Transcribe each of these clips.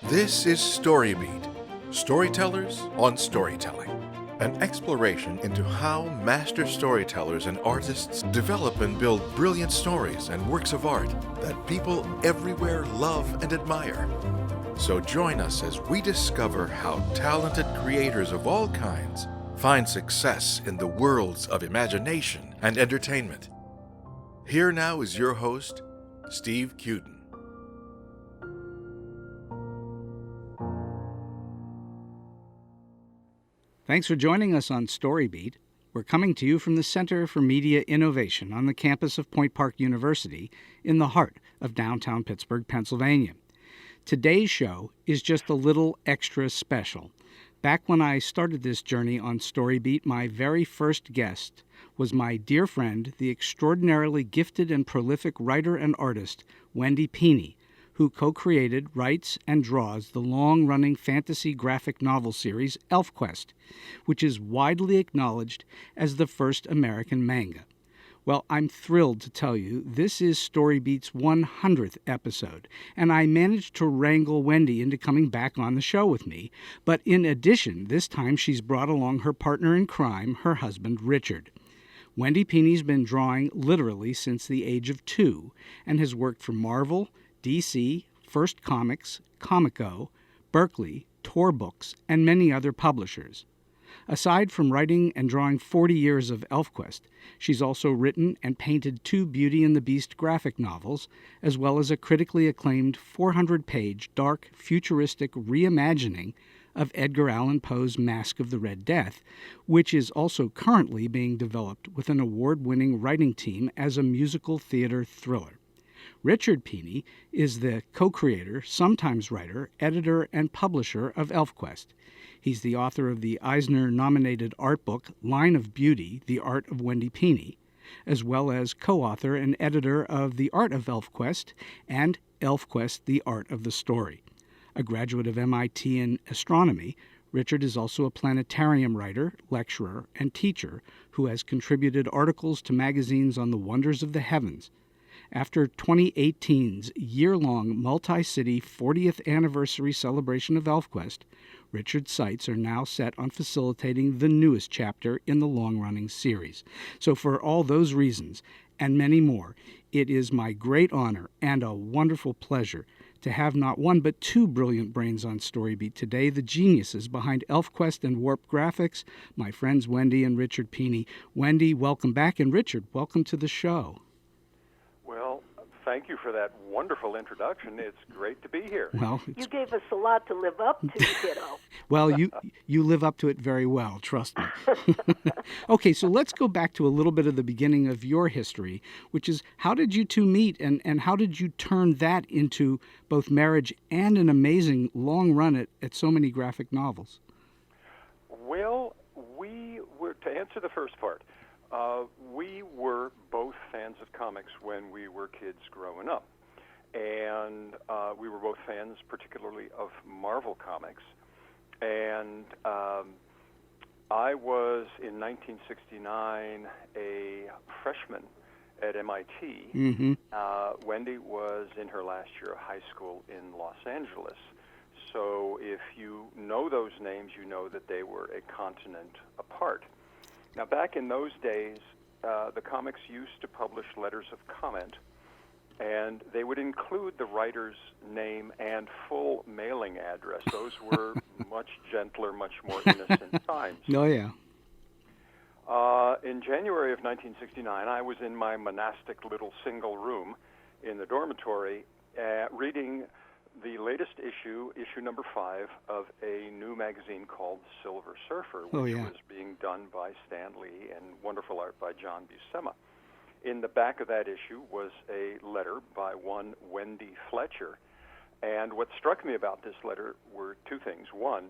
This is StoryBeat, Storytellers on Storytelling, an exploration into how master storytellers and artists develop and build brilliant stories and works of art that people everywhere love and admire. So join us as we discover how talented creators of all kinds find success in the worlds of imagination and entertainment. Here now is your host, Steve Cuden. Thanks for joining us on StoryBeat. We're coming to you from the Center for Media Innovation on the campus of Point Park University in the heart of downtown Pittsburgh, Pennsylvania. Today's show is just a little extra special. Back when I started this journey on StoryBeat, my very first guest was my dear friend, the extraordinarily gifted and prolific writer and artist, Wendy Pini, who co-created, writes, and draws the long-running fantasy graphic novel series Elfquest, which is widely acknowledged as the first American manga. Well, I'm thrilled to tell you this is StoryBeat's 100th episode, and I managed to wrangle Wendy into coming back on the show with me. But in addition, this time she's brought along her partner in crime, her husband, Richard. Wendy Pini's been drawing literally since the age of 2 and has worked for Marvel, DC, First Comics, Comico, Berkley, Tor Books, and many other publishers. Aside from writing and drawing 40 years of Elfquest, she's also written and painted 2 Beauty and the Beast graphic novels, as well as a critically acclaimed 400-page dark, futuristic reimagining of Edgar Allan Poe's Masque of the Red Death, which is also currently being developed with an award-winning writing team as a musical theater thriller. Richard Pini is the co-creator, sometimes writer, editor, and publisher of Elfquest. He's the author of the Eisner-nominated art book Line of Beauty, The Art of Wendy Pini, as well as co-author and editor of The Art of Elfquest and Elfquest, The Art of the Story. A graduate of MIT in astronomy, Richard is also a planetarium writer, lecturer, and teacher who has contributed articles to magazines on the wonders of the heavens. After 2018's year-long multi-city 40th anniversary celebration of Elfquest, Richard's sights are now set on facilitating the newest chapter in the long-running series. So for all those reasons, and many more, it is my great honor and a wonderful pleasure to have not one but 2 brilliant brains on StoryBeat today, the geniuses behind Elfquest and Warp Graphics, my friends Wendy and Richard Pini. Wendy, welcome back, and Richard, welcome to the show. Well, thank you for that wonderful introduction. It's great to be here. Well, you gave us a lot to live up to, kiddo. Well, you live up to it very well, trust me. Okay, so let's go back to a little bit of the beginning of your history, which is how did you two meet, and how did you turn that into both marriage and an amazing long run at so many graphic novels? Well, to answer the first part, we were both fans of comics when we were kids growing up. And we were both fans, particularly of Marvel Comics. And I was, in 1969, a freshman at MIT. Mm-hmm. Wendy was in her last year of high school in Los Angeles. So if you know those names, you know that they were a continent apart. Now, back in those days, the comics used to publish letters of comment, and they would include the writer's name and full mailing address. Those were much gentler, much more innocent times. Oh, yeah. In January of 1969, I was in my monastic little single room in the dormitory reading the latest issue number 5 of a new magazine called Silver Surfer, which was being done by Stan Lee and wonderful art by John Buscema. In the back of that issue was a letter by one Wendy Fletcher. And what struck me about this letter were 2 things. One,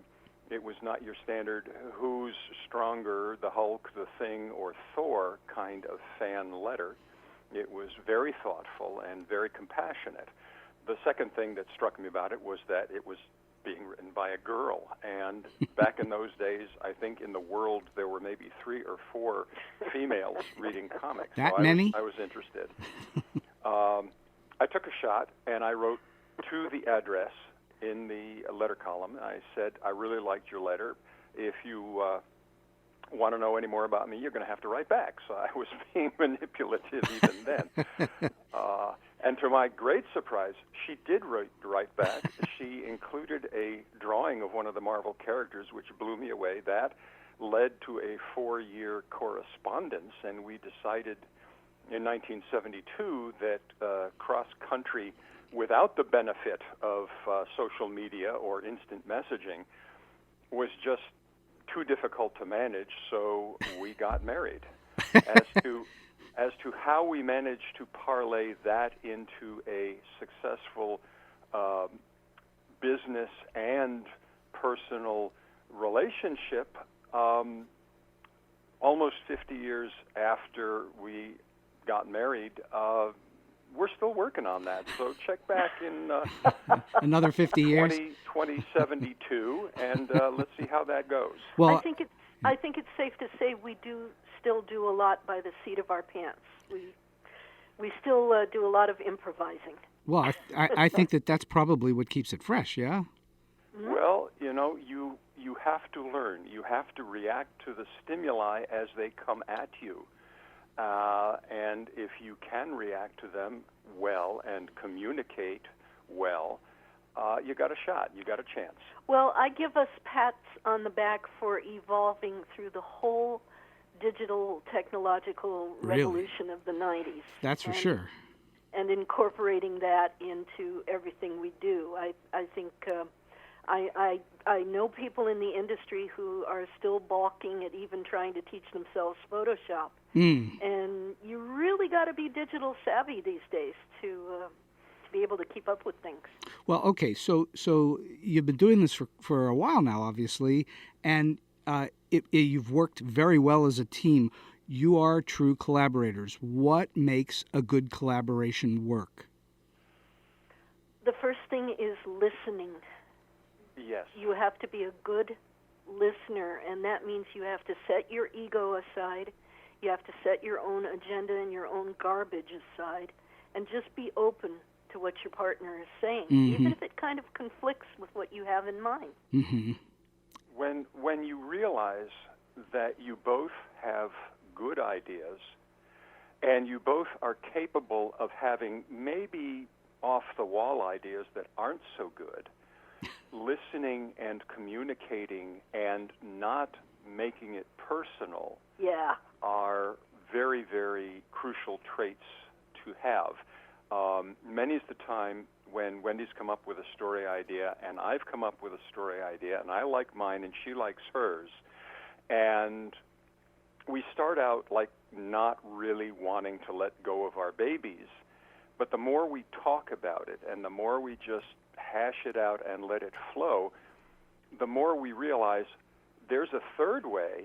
it was not your standard who's stronger, the Hulk, the Thing, or Thor kind of fan letter. It was very thoughtful and very compassionate. The second thing that struck me about it was that it was being written by a girl. And back in those days, I think in the world there were maybe 3 or 4 females reading comics. That so many? I was interested. I took a shot, and I wrote to the address in the letter column. I said, I really liked your letter. If you want to know any more about me, you're going to have to write back. So I was being manipulative even then. And to my great surprise, she did write back. She included a drawing of one of the Marvel characters, which blew me away. That led to a 4-year correspondence, and we decided in 1972 that cross-country, without the benefit of social media or instant messaging, was just too difficult to manage, so we got married. As to how we managed to parlay that into a successful business and personal relationship, almost 50 years after we got married, we're still working on that. So check back in another 50 years, 2072, and let's see how that goes. Well, I think it's safe to say we still do a lot by the seat of our pants. We still do a lot of improvising. Well, I think that's probably what keeps it fresh. Yeah. Mm-hmm. Well, you have to learn. You have to react to the stimuli as they come at you. And if you can react to them well and communicate well, you got a shot. You got a chance. Well, I give us pats on the back for evolving through the whole digital technological revolution of the 90s. That's for sure. And incorporating that into everything we do. I think I know people in the industry who are still balking at even trying to teach themselves Photoshop. And you really got to be digital savvy these days to be able to keep up with things. Well, okay, so you've been doing this for a while now, obviously, and you've worked very well as a team. You are true collaborators. What makes a good collaboration work? The first thing is listening. Yes. You have to be a good listener, and that means you have to set your ego aside. You have to set your own agenda and your own garbage aside, and just be open to what your partner is saying, even if it kind of conflicts with what you have in mind. Mm-hmm. When you realize that you both have good ideas and you both are capable of having maybe off-the-wall ideas that aren't so good, listening and communicating and not making it personal are very, very crucial traits to have. Many's the time when Wendy's come up with a story idea and I've come up with a story idea and I like mine and she likes hers, and we start out like not really wanting to let go of our babies, but the more we talk about it and the more we just hash it out and let it flow, the more we realize there's a third way,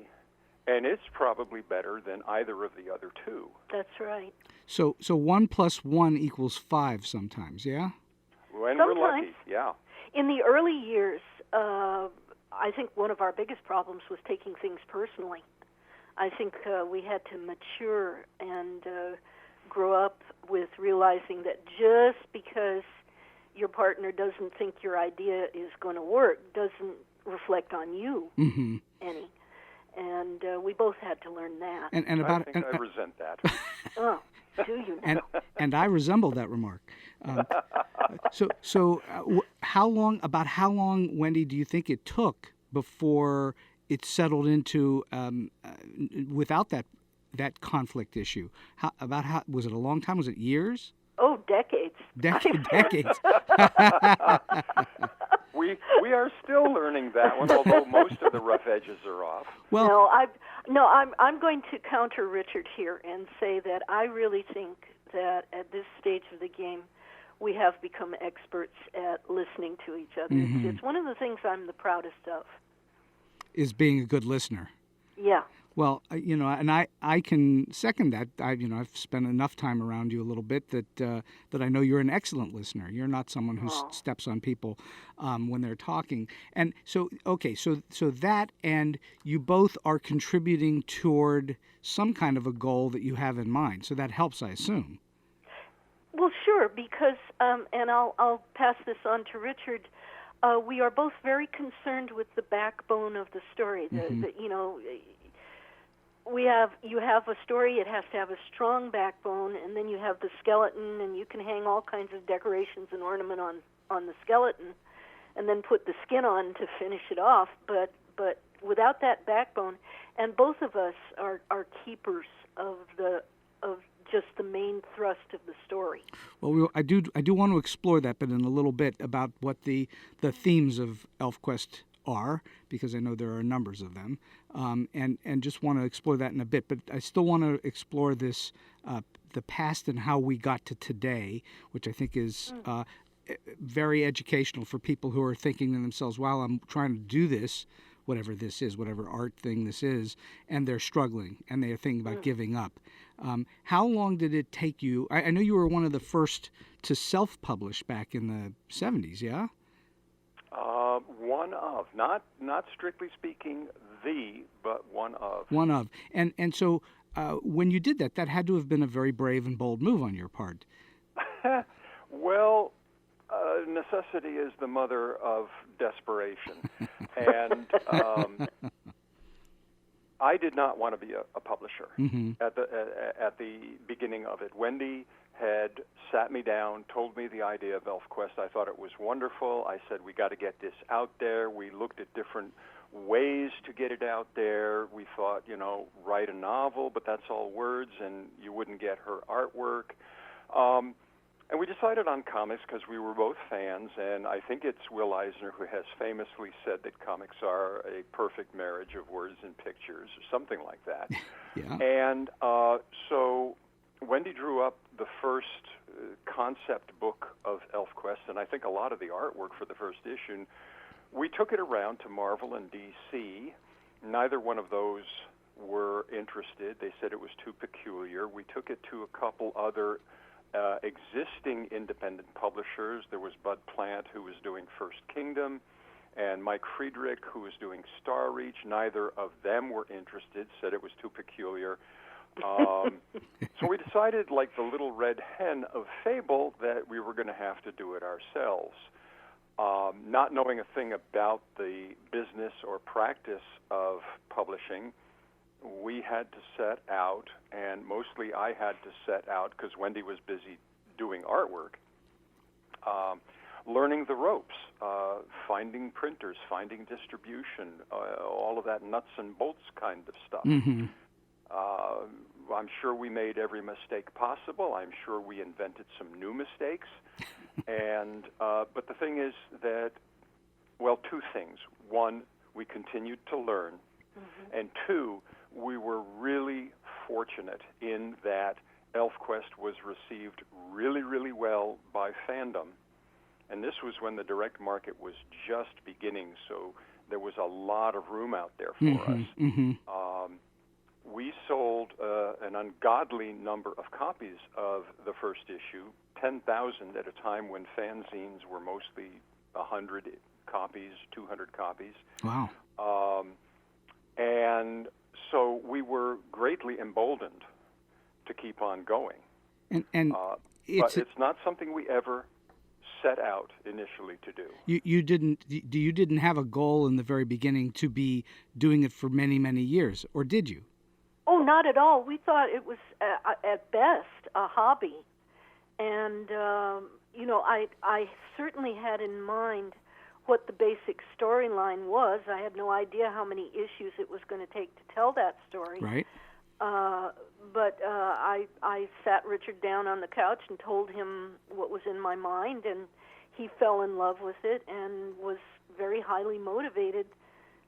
and it's probably better than either of the other two. That's right. So 1 + 1 = 5 sometimes, yeah? When sometimes. we're lucky, yeah. In the early years, I think one of our biggest problems was taking things personally. I think we had to mature and grow up with realizing that just because your partner doesn't think your idea is going to work doesn't reflect on you any. And we both had to learn that. And I think I resent that. Oh, do you now? And I resemble that remark. How long, Wendy, do you think it took before it settled into without that conflict issue? How was it a long time? Was it years? Oh, decades. Decades. We are still learning that one, although most of the rough edges are off. Well, I'm going to counter Richard here and say that I really think that at this stage of the game, we have become experts at listening to each other. It's one of the things I'm the proudest of. Is being a good listener. Yeah. Well, and I can second that. I've spent enough time around you a little bit that I know you're an excellent listener. You're not someone who steps on people when they're talking. And so that, and you both are contributing toward some kind of a goal that you have in mind. So that helps, I assume. Well, sure, because and I'll pass this on to Richard. We are both very concerned with the backbone of the story. You have a story, it has to have a strong backbone, and then you have the skeleton, and you can hang all kinds of decorations and ornament on the skeleton, and then put the skin on to finish it off. But without that backbone, and both of us are keepers of just the main thrust of the story. Well, I do want to explore that, but in a little bit about what the themes of Elfquest are, because I know there are numbers of them, and just want to explore that in a bit. But I still want to explore this, the past and how we got to today, which I think is very educational for people who are thinking to themselves, wow, I'm trying to do this, whatever this is, whatever art thing this is, and they're struggling, and they're thinking about giving up. How long did it take you? I know you were one of the first to self-publish back in the 70s, yeah? One of, not strictly speaking but one of. One of. And so when you did that had to have been a very brave and bold move on your part. Well, necessity is the mother of desperation. And I did not want to be a publisher at the beginning of it. Wendy had sat me down, told me the idea of Elfquest. I thought it was wonderful. I said, we got to get this out there. We looked at different ways to get it out there. We thought, write a novel, but that's all words, and you wouldn't get her artwork. And we decided on comics because we were both fans, and I think it's Will Eisner who has famously said that comics are a perfect marriage of words and pictures, or something like that. Yeah. And so Wendy drew up the first concept book of Elfquest, and I think a lot of the artwork for the first issue. We took it around to Marvel and DC. Neither one of those were interested. They said it was too peculiar. We took it to a couple other existing independent publishers. There was Bud Plant, who was doing First Kingdom, and Mike Friedrich, who was doing Star Reach. Neither of them were interested, said it was too peculiar. So we decided, like the little red hen of Fable, that we were going to have to do it ourselves. Not knowing a thing about the business or practice of publishing, we had to set out, and mostly I had to set out because Wendy was busy doing artwork, learning the ropes, finding printers, finding distribution, all of that nuts and bolts kind of stuff. Mm-hmm. I'm sure we made every mistake possible. I'm sure we invented some new mistakes. And but the thing is that, well, two things. One, we continued to learn. Mm-hmm. And two, we were really fortunate in that Elfquest was received really, really well by fandom. And this was when the direct market was just beginning, so there was a lot of room out there for us. Mm-hmm. We sold an ungodly number of copies of the first issue, 10,000 at a time when fanzines were mostly 100 copies, 200 copies. Wow. And so we were greatly emboldened to keep on going. But it's not something we ever set out initially to do. You didn't have a goal in the very beginning to be doing it for many, many years, or did you? Oh, not at all. We thought it was, at best, a hobby. And, I certainly had in mind what the basic storyline was. I had no idea how many issues it was going to take to tell that story. Right. But I sat Richard down on the couch and told him what was in my mind, and he fell in love with it and was very highly motivated,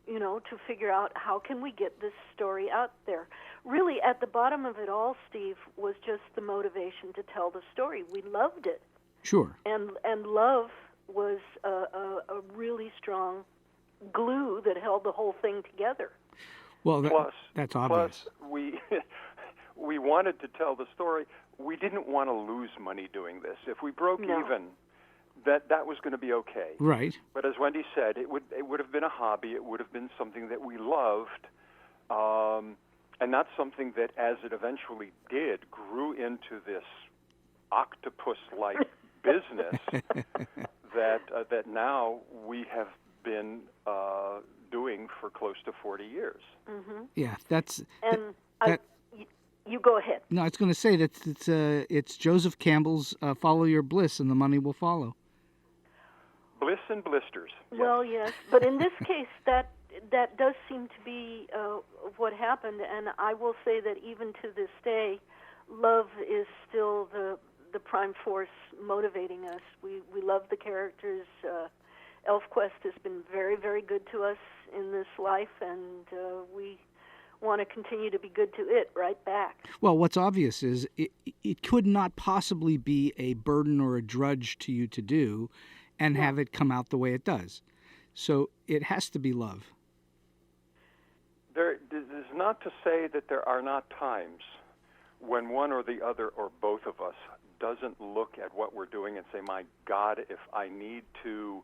to figure out how can we get this story out there. Really, at the bottom of it all, Steve, was just the motivation to tell the story. We loved it. Sure. And love was a really strong glue that held the whole thing together. Well, that's obvious. Plus, we wanted to tell the story. We didn't want to lose money doing this. If we broke even, that was going to be okay. Right. But as Wendy said, it would have been a hobby. It would have been something that we loved, and not something that, as it eventually did, grew into this octopus-like business that now we have been doing for close to 40 years. Mm-hmm. Yeah, that's... And that, you go ahead. No, I was going to say that it's Joseph Campbell's Follow Your Bliss and the Money Will Follow. Bliss and blisters. Yes. Well, yes, but in this case, that does seem to be what happened, and I will say that even to this day, love is still the prime force motivating us. We love the characters. Elfquest has been very, very good to us in this life, and we want to continue to be good to it right back. Well, what's obvious is it could not possibly be a burden or a drudge to you to do and have it come out the way it does. So it has to be love. There is not to say that there are not times when one or the other or both of us doesn't look at what we're doing and say, my God, if I need to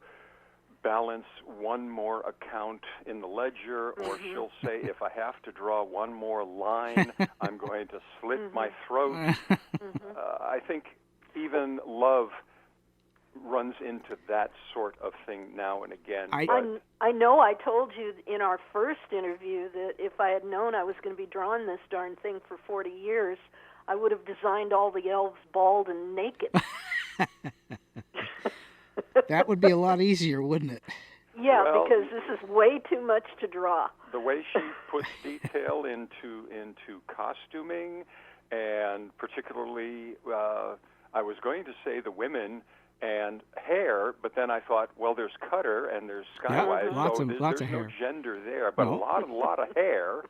balance one more account in the ledger, or she'll say, if I have to draw one more line, I'm going to slit my throat. I think even love runs into that sort of thing now and again. I know I told you in our first interview that if I had known I was going to be drawing this darn thing for 40 years, I would have designed all the elves bald and naked. That would be a lot easier, wouldn't it? Yeah, well, because this is way too much to draw. The way she puts detail into costuming, and particularly, I was going to say the women and hair, but then I thought, well, there's Cutter and there's Skywise, lots so of there's hair. no gender there, but a lot of hair.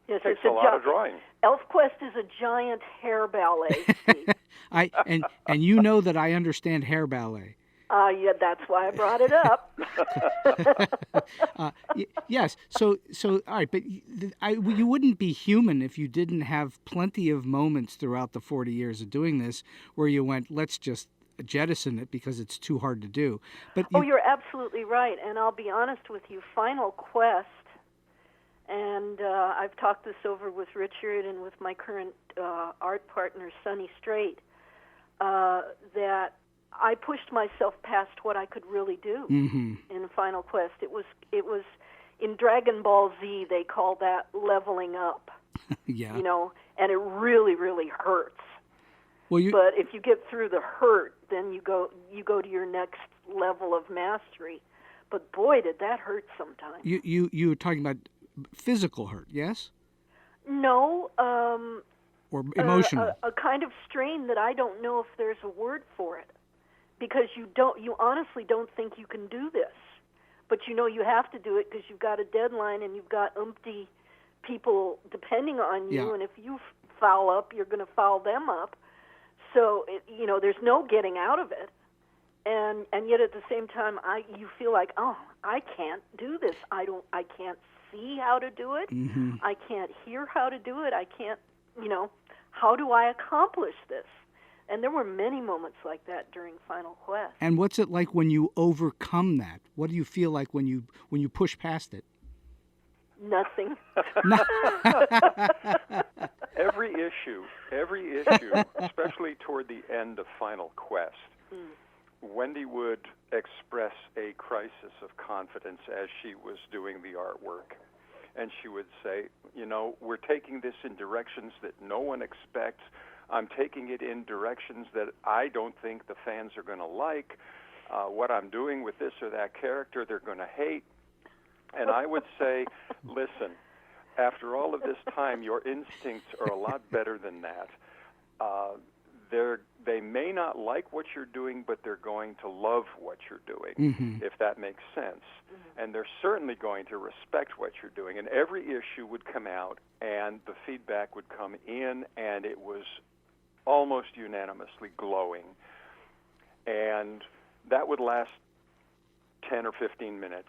Yes, takes a lot of drawing. Elfquest is a giant hair ballet, Steve. And you know that I understand hair ballet. Yeah, that's why I brought it up. Yes. So all right, but you wouldn't be human if you didn't have plenty of moments throughout the 40 years of doing this where you went, let's just jettison it because it's too hard to do. But you're absolutely right. And I'll be honest with you, Final Quest, and I've talked this over with Richard and with my current art partner, Sonny Strait, that I pushed myself past what I could really do in Final Quest. It was in Dragon Ball Z, they call that leveling up. Yeah. You know, and it really, really hurts. Well, but if you get through the hurt, then you go to your next level of mastery. But boy, did that hurt sometimes. You were talking about physical hurt, yes? No. Or emotional. A kind of strain that I don't know if there's a word for it. Because you honestly don't think you can do this, but you know you have to do it because you've got a deadline and you've got umpty people depending on you, and if you foul up, you're going to foul them up. So there's no getting out of it, and yet at the same time, you feel like, oh, I can't do this. I can't see how to do it. I can't hear how to do it. I can't. How do I accomplish this? And there were many moments like that during Final Quest. And what's it like when you overcome that? What do you feel like when you push past it? Nothing. Every issue, especially toward the end of Final Quest, Wendy would express a crisis of confidence as she was doing the artwork. And she would say, we're taking this in directions that no one expects. I'm taking it in directions that I don't think the fans are going to like. What I'm doing with this or that character, they're going to hate. And I would say, listen, after all of this time, your instincts are a lot better than that. They may not like what you're doing, but they're going to love what you're doing, if that makes sense. And they're certainly going to respect what you're doing. And every issue would come out, and the feedback would come in, and it was almost unanimously glowing. And that would last 10 or 15 minutes.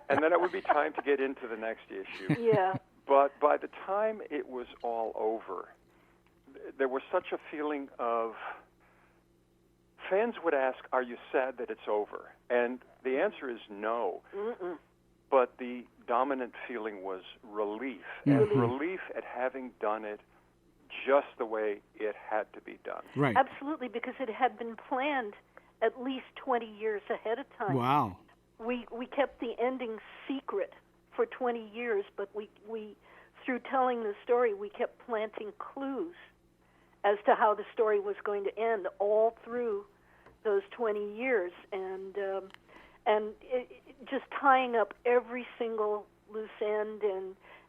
And then it would be time to get into the next issue. Yeah. But by the time it was all over, there was such a feeling of, fans would ask, are you sad that it's over? And the answer is no. But the dominant feeling was relief. And relief at having done it just the way it had to be done. Right. Absolutely, because it had been planned at least 20 years ahead of time. Wow. We kept the ending secret for 20 years, but we through telling the story, we kept planting clues as to how the story was going to end all through those 20 years, and just tying up every single loose end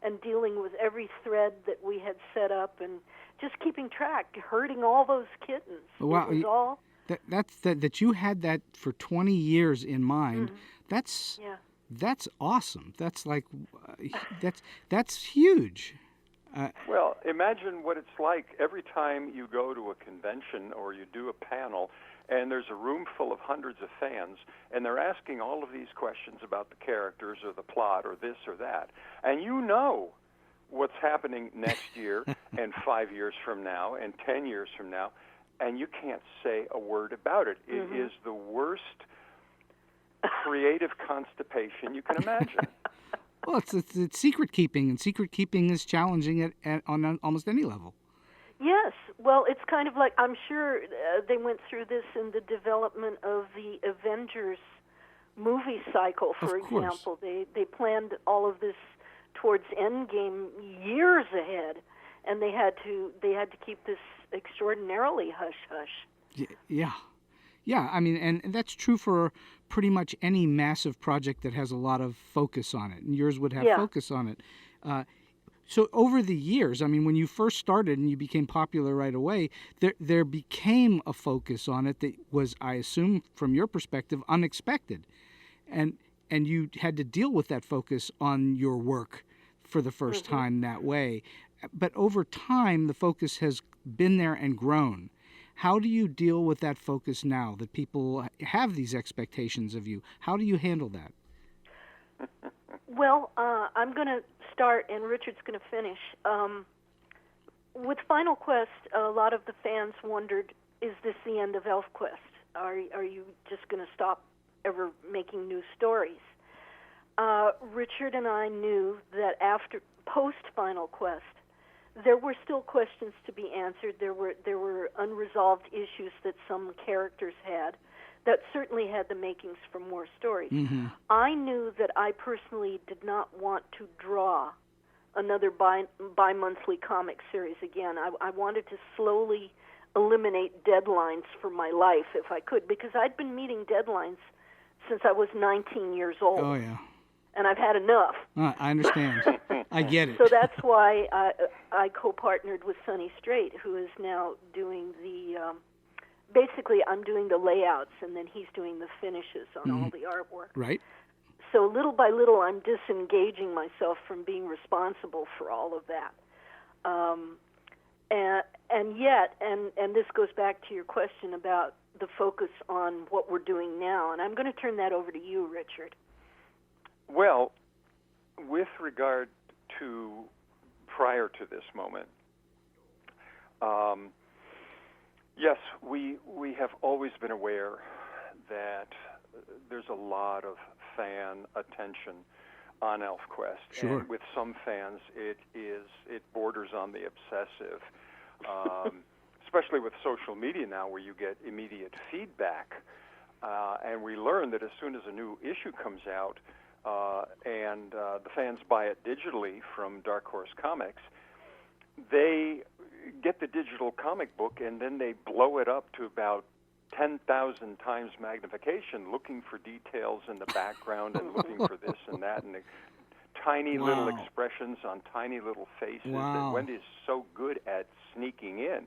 and dealing with every thread that we had set up, and just keeping track, herding all those kittens. Wow. It was all... That you had that for 20 years in mind. Mm-hmm. That's awesome. That's like that's huge. Well, imagine what it's like every time you go to a convention or you do a panel, and there's a room full of hundreds of fans, and they're asking all of these questions about the characters or the plot or this or that, and you know what's happening next year and 5 years from now and 10 years from now, and you can't say a word about it. It is the worst creative constipation you can imagine. Well, it's secret keeping, and secret keeping is challenging on almost any level. Yes. Well, it's kind of like, I'm sure they went through this in the development of the Avengers movie cycle, for example. They planned all of this towards Endgame years ahead, and they had to keep this extraordinarily hush-hush. Yeah, I mean, and that's true for pretty much any massive project that has a lot of focus on it, and yours would have focus on it. So over the years, I mean, when you first started and you became popular right away, there became a focus on it that was, I assume, from your perspective, unexpected. And you had to deal with that focus on your work for the first time that way. But over time, the focus has been there and grown. How do you deal with that focus now, that people have these expectations of you? How do you handle that? Well, I'm going to start, and Richard's going to finish. With Final Quest, a lot of the fans wondered, is this the end of Elfquest? Are you just going to stop ever making new stories? Richard and I knew that post-Final Quest, there were still questions to be answered. There were unresolved issues that some characters had that certainly had the makings for more stories. Mm-hmm. I knew that I personally did not want to draw another bi-monthly comic series again. I wanted to slowly eliminate deadlines for my life if I could, because I'd been meeting deadlines since I was 19 years old. Oh, yeah. And I've had enough. I understand. I get it. So that's why I co-partnered with Sonny Strait, who is now doing the... basically, I'm doing the layouts, and then he's doing the finishes on all the artwork. Right. So little by little, I'm disengaging myself from being responsible for all of that. And yet, and this goes back to your question about the focus on what we're doing now, and I'm going to turn that over to you, Richard. Well, with regard to prior to this moment, yes, we have always been aware that there's a lot of fan attention on Elfquest. Sure. And with some fans, it borders on the obsessive, especially with social media now, where you get immediate feedback. And we learn that as soon as a new issue comes out, and the fans buy it digitally from Dark Horse Comics, they get the digital comic book and then they blow it up to about 10,000 times magnification, looking for details in the background and looking for this and that, and the tiny little expressions on tiny little faces that Wendy is so good at sneaking in.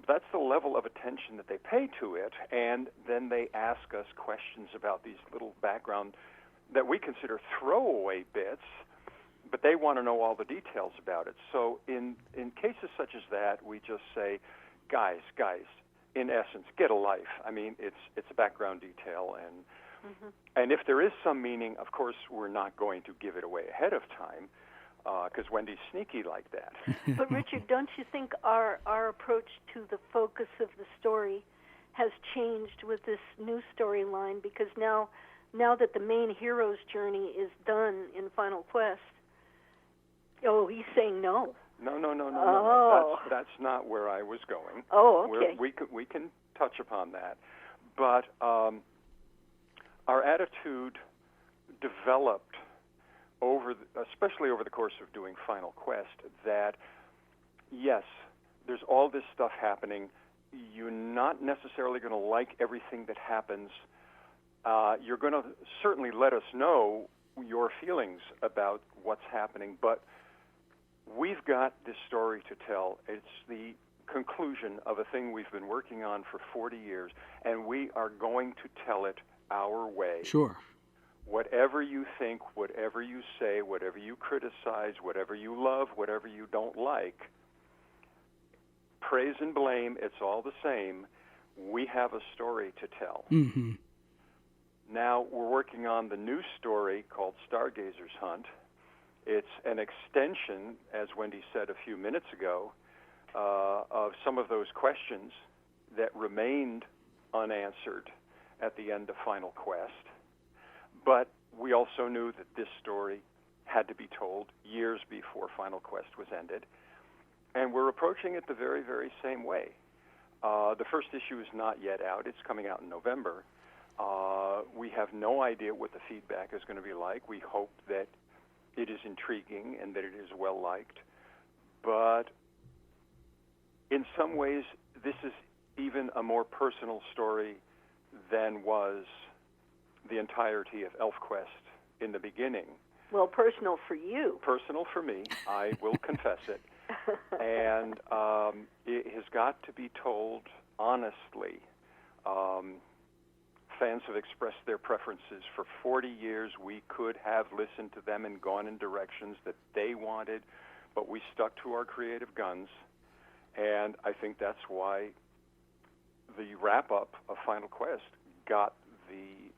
That's the level of attention that they pay to it, and then they ask us questions about these little background that we consider throwaway bits, but they want to know all the details about it. So in cases such as that, we just say, guys, in essence, get a life. I mean, it's a background detail, and if there is some meaning, of course, we're not going to give it away ahead of time, because Wendy's sneaky like that. But Richard, don't you think our approach to the focus of the story has changed with this new storyline? Because now that the main hero's journey is done in Final Quest, he's saying no. Oh. That's not where I was going. Oh, okay. We can touch upon that, but our attitude developed especially over the course of doing Final Quest, that yes, there's all this stuff happening. You're not necessarily going to like everything that happens. You're going to certainly let us know your feelings about what's happening, but we've got this story to tell. It's the conclusion of a thing we've been working on for 40 years, and we are going to tell it our way. Sure. Whatever you think, whatever you say, whatever you criticize, whatever you love, whatever you don't like, praise and blame, it's all the same. We have a story to tell. Mm-hmm. Now we're working on the new story called Stargazer's Hunt. It's an extension, as Wendy said a few minutes ago, of some of those questions that remained unanswered at the end of Final Quest. But we also knew that this story had to be told years before Final Quest was ended. And we're approaching it the very, very same way. The first issue is not yet out. It's coming out in November. We have no idea what the feedback is going to be like. We hope that it is intriguing and that it is well-liked. But in some ways, this is even a more personal story than was the entirety of Elfquest in the beginning. Well, personal for you. Personal for me. I will confess it. And it has got to be told honestly. Fans have expressed their preferences for 40 years. We could have listened to them and gone in directions that they wanted, but we stuck to our creative guns. And I think that's why the wrap-up of Final Quest got the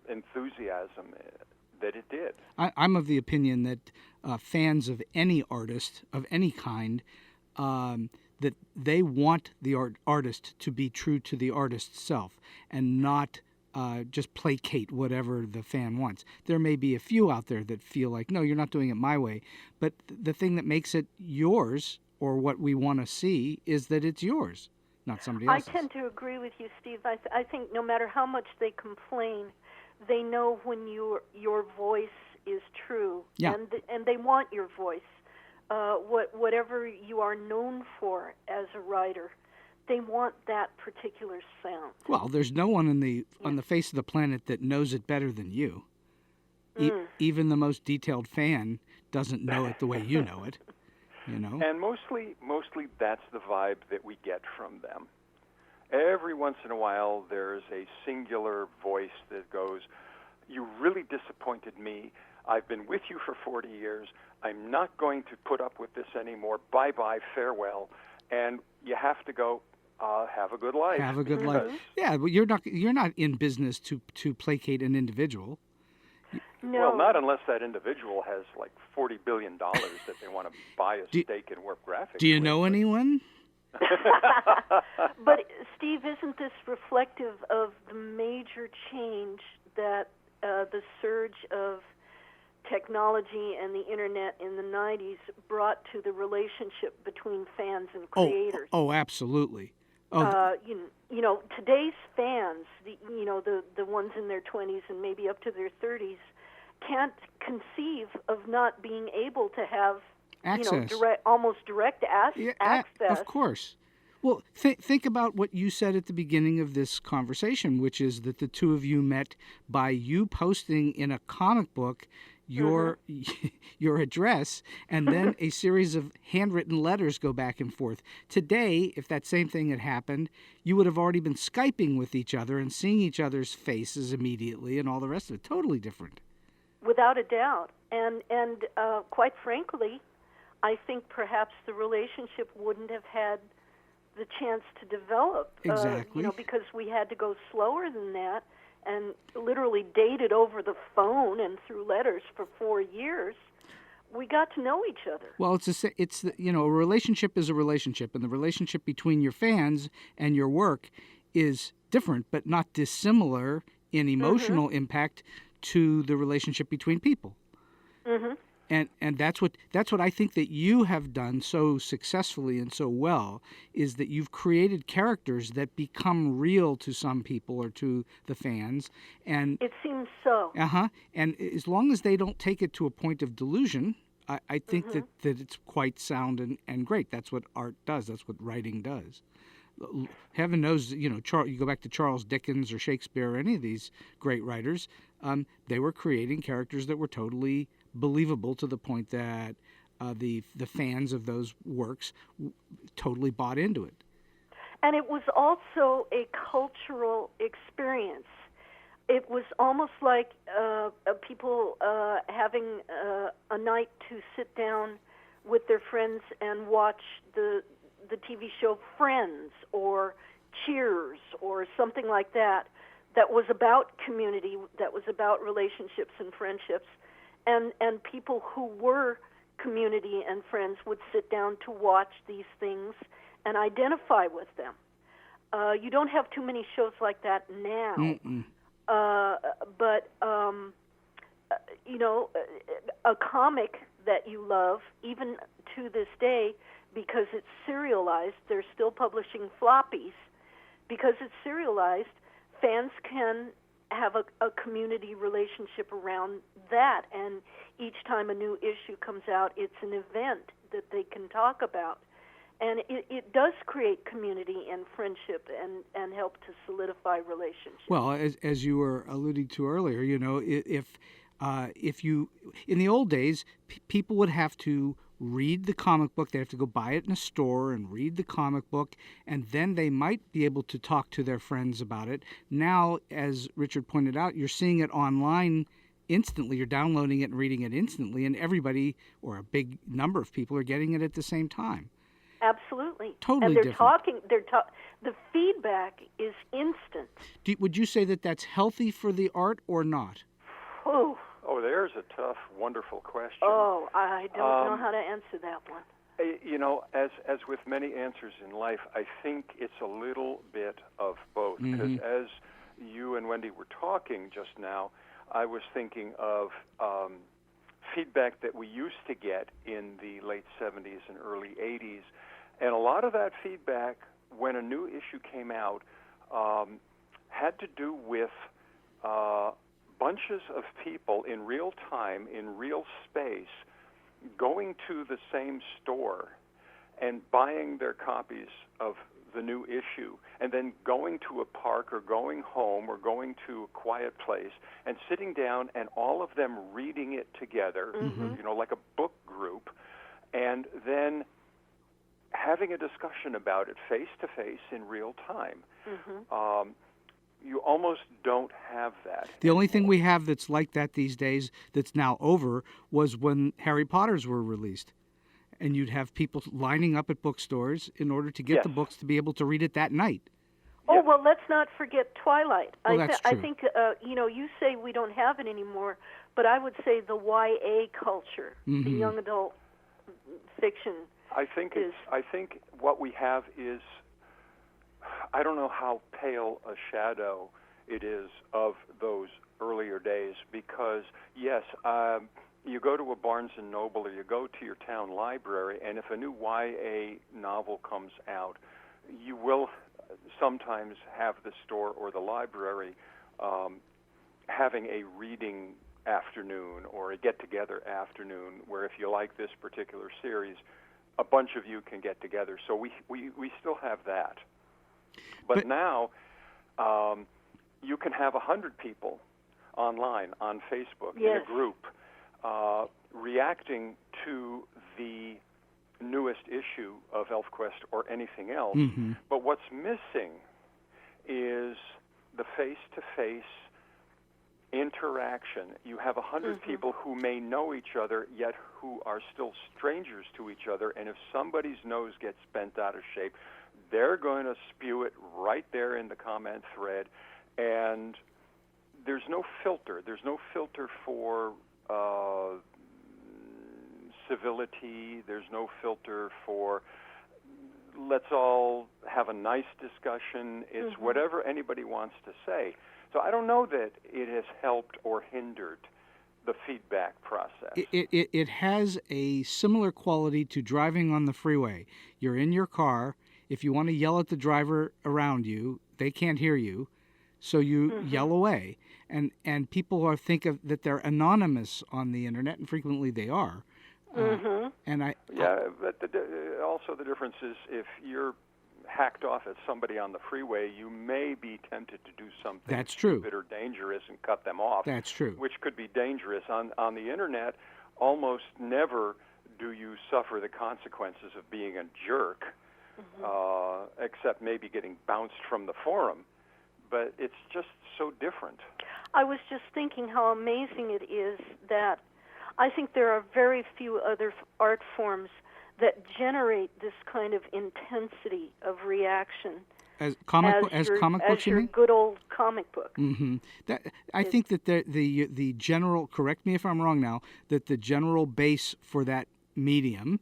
enthusiasm that it did. I'm of the opinion that fans of any artist, of any kind, that they want the artist to be true to the artist's self and not just placate whatever the fan wants. There may be a few out there that feel like, no, you're not doing it my way. But the thing that makes it yours, or what we want to see, is that it's yours, not somebody else's. I tend to agree with you, Steve. I think no matter how much they complain, they know when your voice is true, yeah. and they want your voice. Whatever you are known for as a writer, they want that particular sound. Well, there's no one on the face of the planet that knows it better than you. Even the most detailed fan doesn't know it the way you know it. You know? And mostly that's the vibe that we get from them. Every once in a while, there's a singular voice that goes, "You really disappointed me. I've been with you for 40 years. I'm not going to put up with this anymore. Bye-bye, farewell." And you have to go, have a good life. Have a good life. Yeah, but you're not in business to placate an individual. No. Well, not unless that individual has like $40 billion that they want to buy a stake in Warp Graphics. Do you know anyone? But, Steve, isn't this reflective of the major change that the surge of technology and the Internet in the 90s brought to the relationship between fans and creators? Oh, absolutely. You know, today's fans, the ones in their 20s and maybe up to their 30s, can't conceive of not being able to have access. Almost direct access. Of course. Well, think about what you said at the beginning of this conversation, which is that the two of you met by you posting in a comic book your address, and then a series of handwritten letters go back and forth. Today, if that same thing had happened, you would have already been Skyping with each other and seeing each other's faces immediately and all the rest of it. Totally different. Without a doubt. And quite frankly, I think perhaps the relationship wouldn't have had the chance to develop. Exactly. Because we had to go slower than that and literally dated over the phone and through letters for 4 years. We got to know each other. Well, a relationship is a relationship, and the relationship between your fans and your work is different, but not dissimilar in emotional impact to the relationship between people. Mm-hmm. And that's what I think that you have done so successfully and so well, is that you've created characters that become real to some people or to the fans. And it seems so. And as long as they don't take it to a point of delusion, I think that it's quite sound and great. That's what art does. That's what writing does. Heaven knows, you go back to Charles Dickens or Shakespeare or any of these great writers, they were creating characters that were totally believable to the point that the fans of those works totally bought into it. And it was also a cultural experience. It was almost like people having a night to sit down with their friends and watch the TV show Friends or Cheers or something like that was about community, that was about relationships and friendships. And people who were community and friends would sit down to watch these things and identify with them. You don't have too many shows like that now. But a comic that you love, even to this day, because it's serialized, they're still publishing floppies. Because it's serialized, fans can have a community relationship around that, and each time a new issue comes out, it's an event that they can talk about. And it does create community and friendship and help to solidify relationships. Well, as you were alluding to earlier, if you, in the old days, people would have to read the comic book. They have to go buy it in a store and read the comic book, and then they might be able to talk to their friends about it. Now, as Richard pointed out, you're seeing it online instantly. You're downloading it and reading it instantly, and everybody, or a big number of people, are getting it at the same time. Absolutely. Totally and they're different. The feedback is instant. Would you say that that's healthy for the art or not? Oh, there's a tough, wonderful question. Oh, I don't know how to answer that one. As with many answers in life, I think it's a little bit of both. Because as you and Wendy were talking just now, I was thinking of feedback that we used to get in the late 70s and early 80s. And a lot of that feedback, when a new issue came out, had to do with bunches of people in real time, in real space, going to the same store and buying their copies of the new issue, and then going to a park or going home or going to a quiet place and sitting down and all of them reading it together, like a book group, and then having a discussion about it face-to-face in real time. You almost don't have that. The only thing we have that's like that these days, that's now over, was when Harry Potters were released. And you'd have people lining up at bookstores in order to get the books to be able to read it that night. Oh, well, let's not forget Twilight. Well, that's true. I think, you say we don't have it anymore, but I would say the YA culture, the young adult fiction. I think what we have is, I don't know how pale a shadow it is of those earlier days, because, yes, you go to a Barnes & Noble or you go to your town library, and if a new YA novel comes out, you will sometimes have the store or the library having a reading afternoon or a get-together afternoon where if you like this particular series, a bunch of you can get together. So we still have that. But now you can have 100 people online on Facebook in a group reacting to the newest issue of Elfquest or anything else. But what's missing is the face-to-face interaction. You have 100 people who may know each other, yet who are still strangers to each other, and if somebody's nose gets bent out of shape, they're going to spew it right there in the comment thread, and there's no filter. There's no filter for civility. There's no filter for let's all have a nice discussion. It's whatever anybody wants to say. So I don't know that it has helped or hindered the feedback process. It has a similar quality to driving on the freeway. You're in your car. If you want to yell at the driver around you, they can't hear you, so you yell away. And people think of that they're anonymous on the internet, and frequently they are. But also the difference is if you're hacked off at somebody on the freeway, you may be tempted to do something stupid or dangerous and cut them off. That's true. Which could be dangerous. On the internet, almost never do you suffer the consequences of being a jerk, except maybe getting bounced from the forum. But it's just so different. I was just thinking how amazing it is that I think there are very few other art forms that generate this kind of intensity of reaction as comic books, you mean? Good old comic book. I think that the general, correct me if I'm wrong now, that the general base for that medium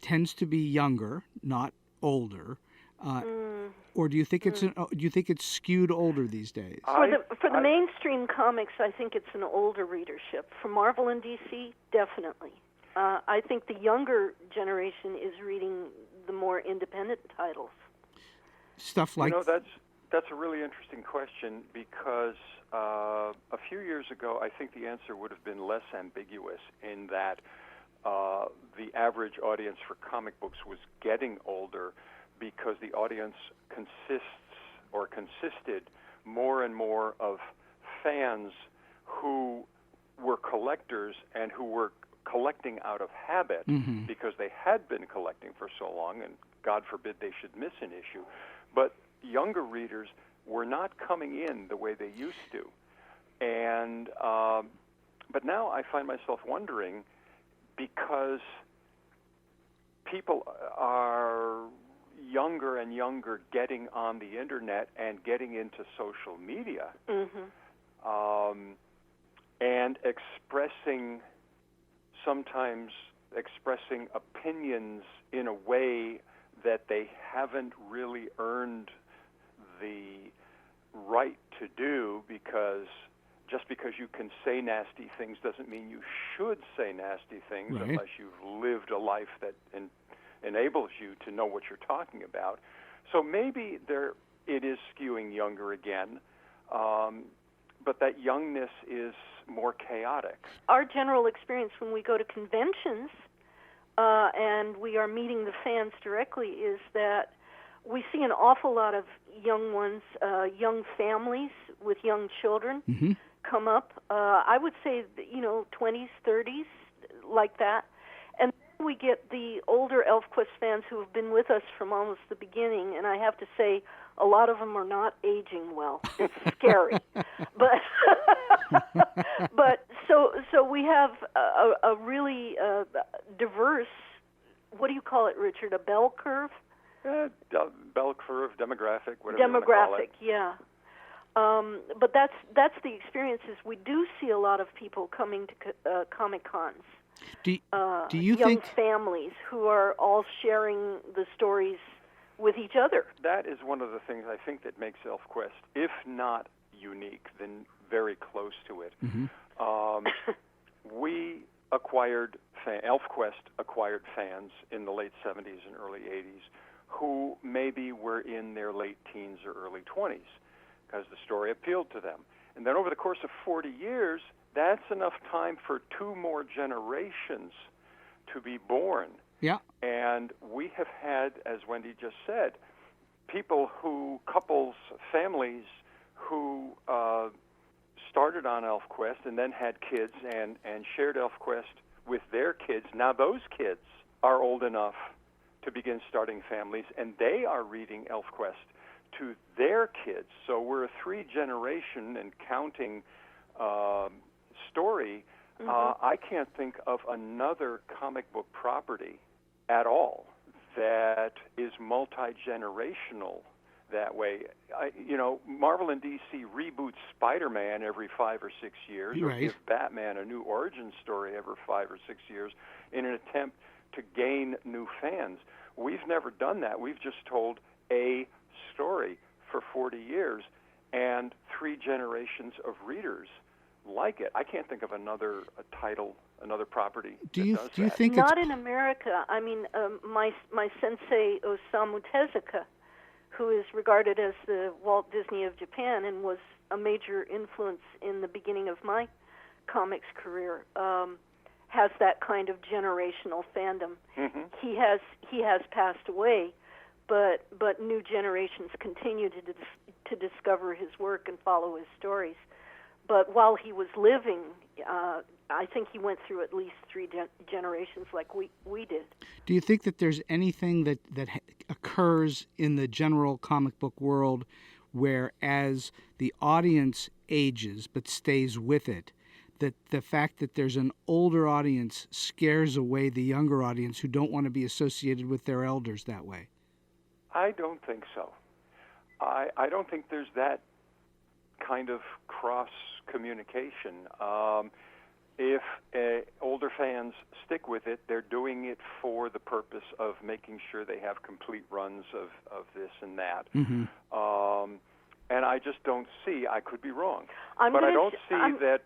tends to be younger, not older. Or do you think it's skewed older these days? For the mainstream comics, I think it's an older readership. For Marvel and DC, definitely. I think the younger generation is reading the more independent titles. Stuff like that's a really interesting question because a few years ago, I think the answer would have been less ambiguous in that the average audience for comic books was getting older because the audience consisted more and more of fans who were collectors and who were collecting out of habit because they had been collecting for so long, and God forbid they should miss an issue. But younger readers were not coming in the way they used to. And but now I find myself wondering, because people are younger and younger getting on the internet and getting into social media and sometimes expressing opinions in a way that they haven't really earned the right to do, because just because you can say nasty things doesn't mean you should say nasty things unless you've lived a life that enables you to know what you're talking about. So maybe it is skewing younger again, but that youngness is more chaotic. Our general experience when we go to conventions and we are meeting the fans directly is that we see an awful lot of young ones, young families with young children come up. I would say, 20s, 30s, like that. And then we get the older Elfquest fans who have been with us from almost the beginning, and I have to say, a lot of them are not aging well. It's scary. But so we have a really diverse, what do you call it, Richard, a bell curve? Bell curve, demographic, whatever you want to call it. Yeah. But that's the experiences. We do see a lot of people coming to Comic Cons. Do you young think families who are all sharing the stories with each other? That is one of the things I think that makes Elfquest, if not unique, then very close to it. Elfquest acquired fans in the late 70s and early 80s who maybe were in their late teens or early 20s because the story appealed to them. And then over the course of 40 years, that's enough time for 2 more generations to be born. Yeah. And we have had, as Wendy just said, couples, families who started on Elfquest and then had kids and shared Elfquest with their kids. Now those kids are old enough to begin starting families, and they are reading Elfquest to their kids. So we're a 3-generation and counting story. I can't think of another comic book property at all that is multi-generational that way. Marvel and DC reboot Spider-Man every 5 or 6 years, or give Batman a new origin story every 5 or 6 years in an attempt to gain new fans. We've never done that. We've just told a story for 40 years, and 3 generations of readers like it. I can't think of another title, another property. Do you that. think Not it's in America? I mean, my sensei Osamu Tezuka, who is regarded as the Walt Disney of Japan and was a major influence in the beginning of my comics career, has that kind of generational fandom. Mm-hmm. He has passed away, but new generations continue to discover his work and follow his stories. But while he was living, I think he went through at least three generations like we did. Do you think that there's anything that occurs in the general comic book world where, as the audience ages but stays with it, that the fact that there's an older audience scares away the younger audience who don't want to be associated with their elders that way? I don't think so. I don't think there's that kind of cross-communication. If older fans stick with it, they're doing it for the purpose of making sure they have complete runs of this and that. Mm-hmm. And I just don't see, I could be wrong, I don't see that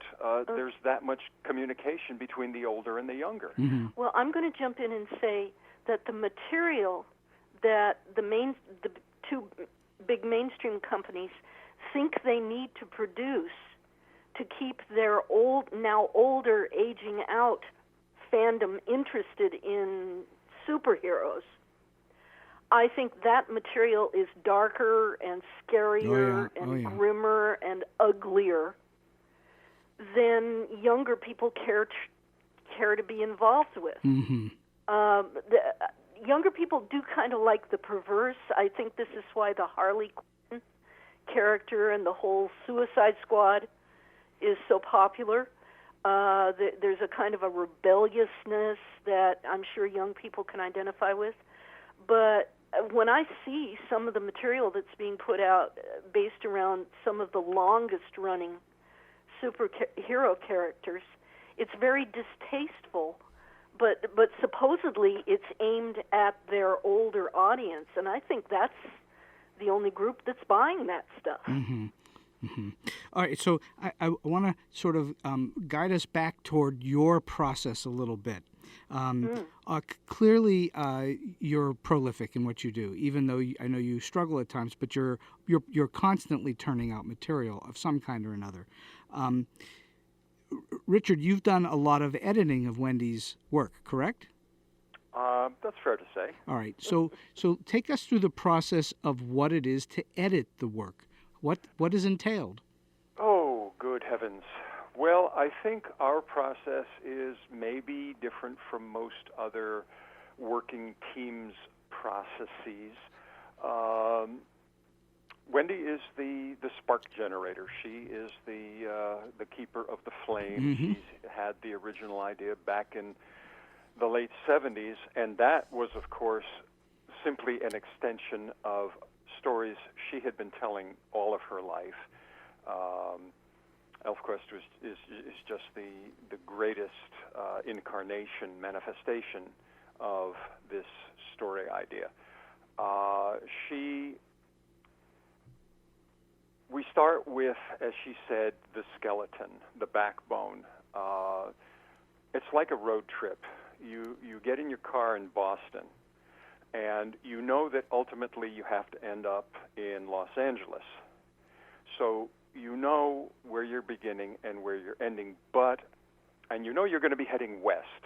there's that much communication between the older and the younger. Mm-hmm. Well, I'm going to jump in and say that the material that the two big mainstream companies think they need to produce to keep their now older, aging out fandom interested in superheroes, I think that material is darker and scarier and grimmer and uglier than younger people care to be involved with. Mm-hmm. Younger people do kind of like the perverse. I think this is why the Harley Quinn character and the whole Suicide Squad is so popular. There's a kind of a rebelliousness that I'm sure young people can identify with. But when I see some of the material that's being put out based around some of the longest-running superhero characters, it's very distasteful. But supposedly it's aimed at their older audience, and I think that's the only group that's buying that stuff. Mm-hmm. Mm-hmm. All right, so I want to sort of guide us back toward your process a little bit. Clearly, you're prolific in what you do, even though I know you struggle at times. But you're constantly turning out material of some kind or another. Richard, you've done a lot of editing of Wendy's work, correct? That's fair to say. All right. So take us through the process of what it is to edit the work. What is entailed? Oh, good heavens. Well, I think our process is maybe different from most other working teams' processes. Wendy is the spark generator. She is the keeper of the flame. Mm-hmm. She's had the original idea back in the late 70s, and that was, of course, simply an extension of stories she had been telling all of her life. Elfquest is just the greatest manifestation of this story idea. We start with, as she said, the skeleton, the backbone. It's like a road trip. You get in your car in Boston, and you know that ultimately you have to end up in Los Angeles. So you know where you're beginning and where you're ending, and you know you're going to be heading west.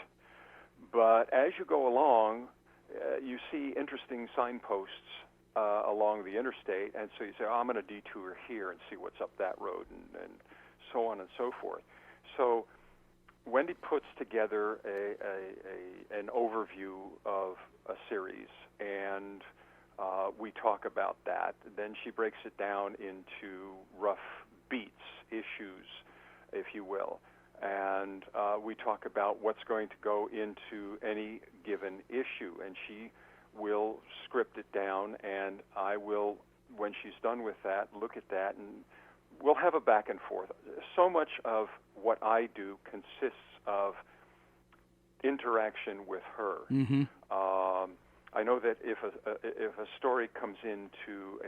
But as you go along, you see interesting signposts along the interstate, and so you say, I'm going to detour here and see what's up that road, and so on and so forth. So Wendy puts together an overview of a series, and we talk about that. Then she breaks it down into rough beats, issues, if you will. And we talk about what's going to go into any given issue, and she will script it down, and I will, when she's done with that, look at that, and we'll have a back and forth. So much of what I do consists of interaction with her. Mm-hmm. I know that if a story comes into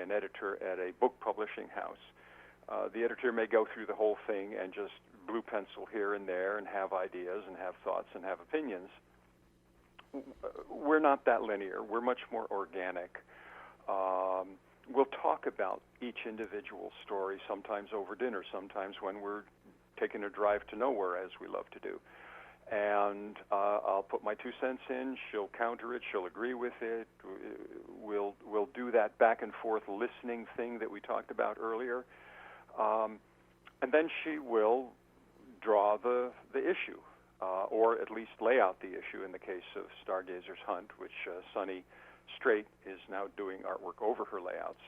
an editor at a book publishing house, The editor may go through the whole thing and just blue pencil here and there and have ideas and have thoughts and have opinions. We're not that linear. We're much more organic. We'll talk about each individual story, sometimes over dinner, sometimes when we're taking a drive to nowhere, as we love to do. And I'll put my 2 cents in. She'll counter it. She'll agree with it. We'll do that back and forth listening thing that we talked about earlier. And then she will draw the issue, or at least lay out the issue in the case of Stargazer's Hunt, which Sunny Straight is now doing artwork over her layouts.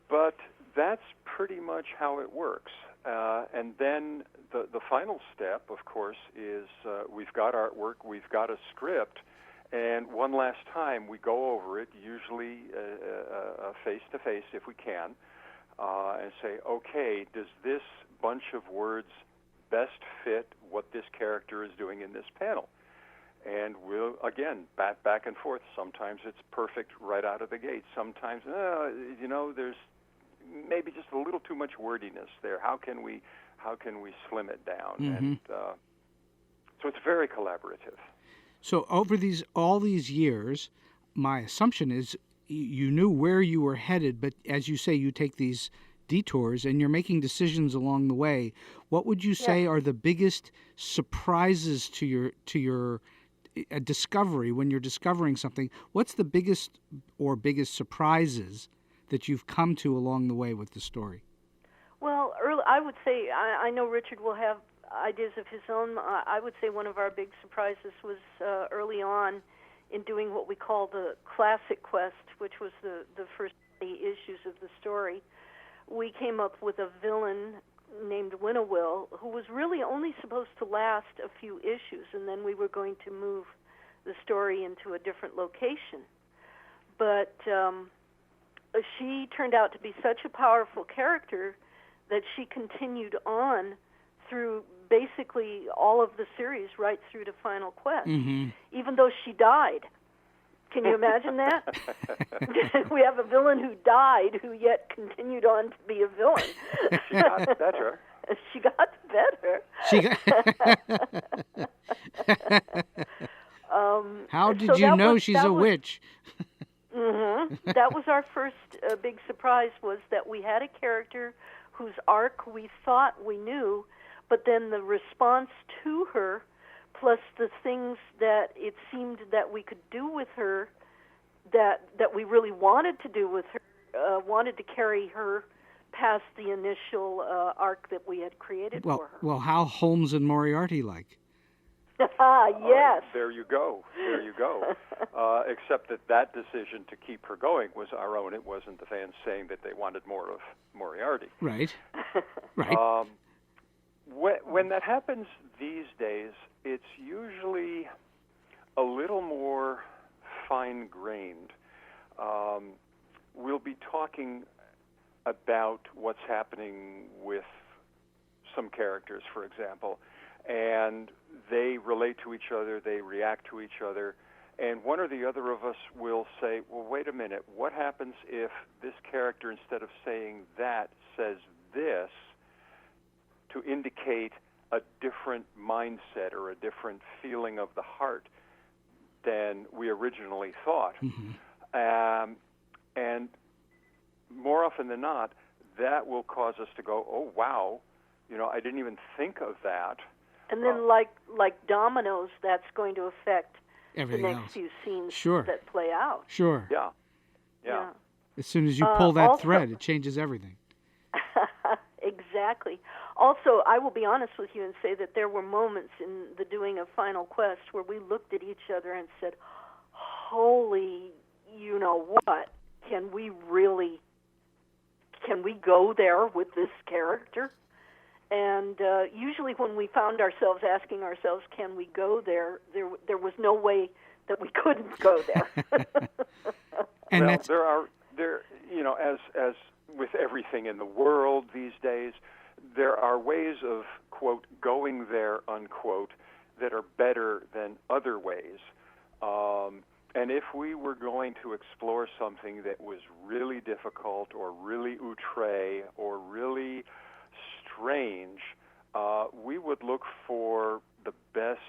But that's pretty much how it works. And then the final step, of course, is we've got artwork, we've got a script, and one last time we go over it, usually face-to-face if we can, and say, okay, does this bunch of words best fit what this character is doing in this panel? And we'll, again, back and forth. Sometimes it's perfect right out of the gate. Sometimes, there's maybe just a little too much wordiness there. How can we slim it down? Mm-hmm. And so it's very collaborative. So over all these years, my assumption is you knew where you were headed, but as you say, you take these detours and you're making decisions along the way. What would you say are the biggest surprises to your discovery when you're discovering something? What's the biggest surprises that you've come to along the way with the story? Well, I would say, I know Richard will have ideas of his own. I would say one of our big surprises was early on in doing what we call the Classic Quest, which was the first issues of the story. We came up with a villain named Winnowill, who was really only supposed to last a few issues, and then we were going to move the story into a different location. But she turned out to be such a powerful character that she continued on through basically all of the series, right through to Final Quest, even though she died. Can you imagine that? We have a villain who died, who yet continued on to be a villain. She got better. She got better. How did you know she's a witch? That was our first big surprise, was that we had a character whose arc we thought we knew, but then the response to her, plus the things that it seemed that we could do with her, that we really wanted to do with her, wanted to carry her past the initial arc that we had created for her. Well, how Holmes and Moriarty like? Yes. There you go. Except that decision to keep her going was our own. It wasn't the fans saying that they wanted more of Moriarty. Right. Right. When that happens these days, it's usually a little more fine-grained. We'll be talking about what's happening with some characters, for example, and they relate to each other, they react to each other, and one or the other of us will say, well, wait a minute, what happens if this character, instead of saying that, says this, to indicate a different mindset or a different feeling of the heart than we originally thought? And more often than not, that will cause us to go, oh, wow, I didn't even think of that. And then, like dominoes, that's going to affect everything the next else. few scenes Sure. that play out. Sure. Yeah. As soon as you pull that also, thread, it changes everything. Exactly. Also, I will be honest with you and say that there were moments in the doing of Final Quest where we looked at each other and said, holy, you know what, can we go there with this character? And usually when we found ourselves asking ourselves, can we go there, there was no way that we couldn't go there. And well, that's... there as with everything in the world these days, there are ways of, quote, going there, unquote, that are better than other ways. And if we were going to explore something that was really difficult or really outre or really strange, we would look for the best,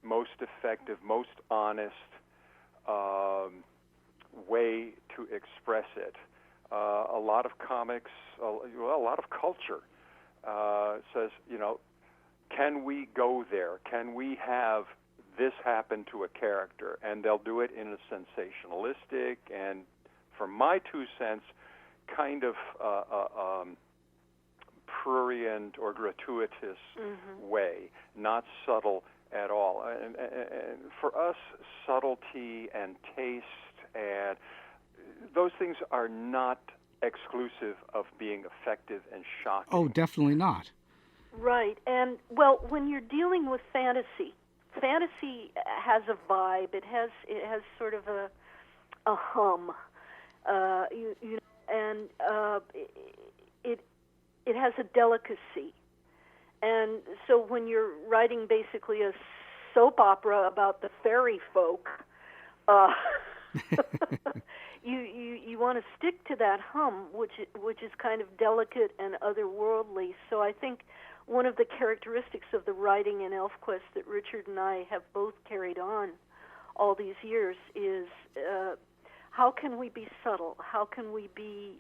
most effective, most honest way to express it. A lot of comics, a lot of culture says, can we go there? Can we have this happen to a character? And they'll do it in a sensationalistic and, from my 2 cents, kind of prurient or gratuitous way, not subtle at all. And for us, subtlety and taste and those things are not exclusive of being effective and shocking. Oh, definitely not. Right. And, well, when you're dealing with fantasy has a vibe. It has sort of a hum. It has a delicacy. And so when you're writing basically a soap opera about the fairy folk, you want to stick to that hum, which is kind of delicate and otherworldly. So I think one of the characteristics of the writing in Elfquest that Richard and I have both carried on all these years is how can we be subtle? How can we be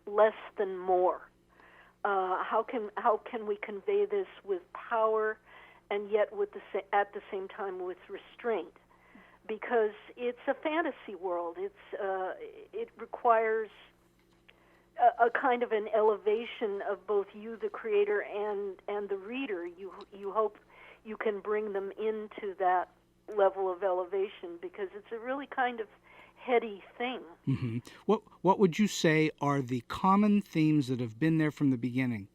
less than more? How can we convey this with power and yet at the same time with restraint? Because it's a fantasy world. It requires a kind of an elevation of both you, the creator, and the reader. You hope you can bring them into that level of elevation because it's a really kind of heady thing. Mm-hmm. What would you say are the common themes that have been there from the beginning?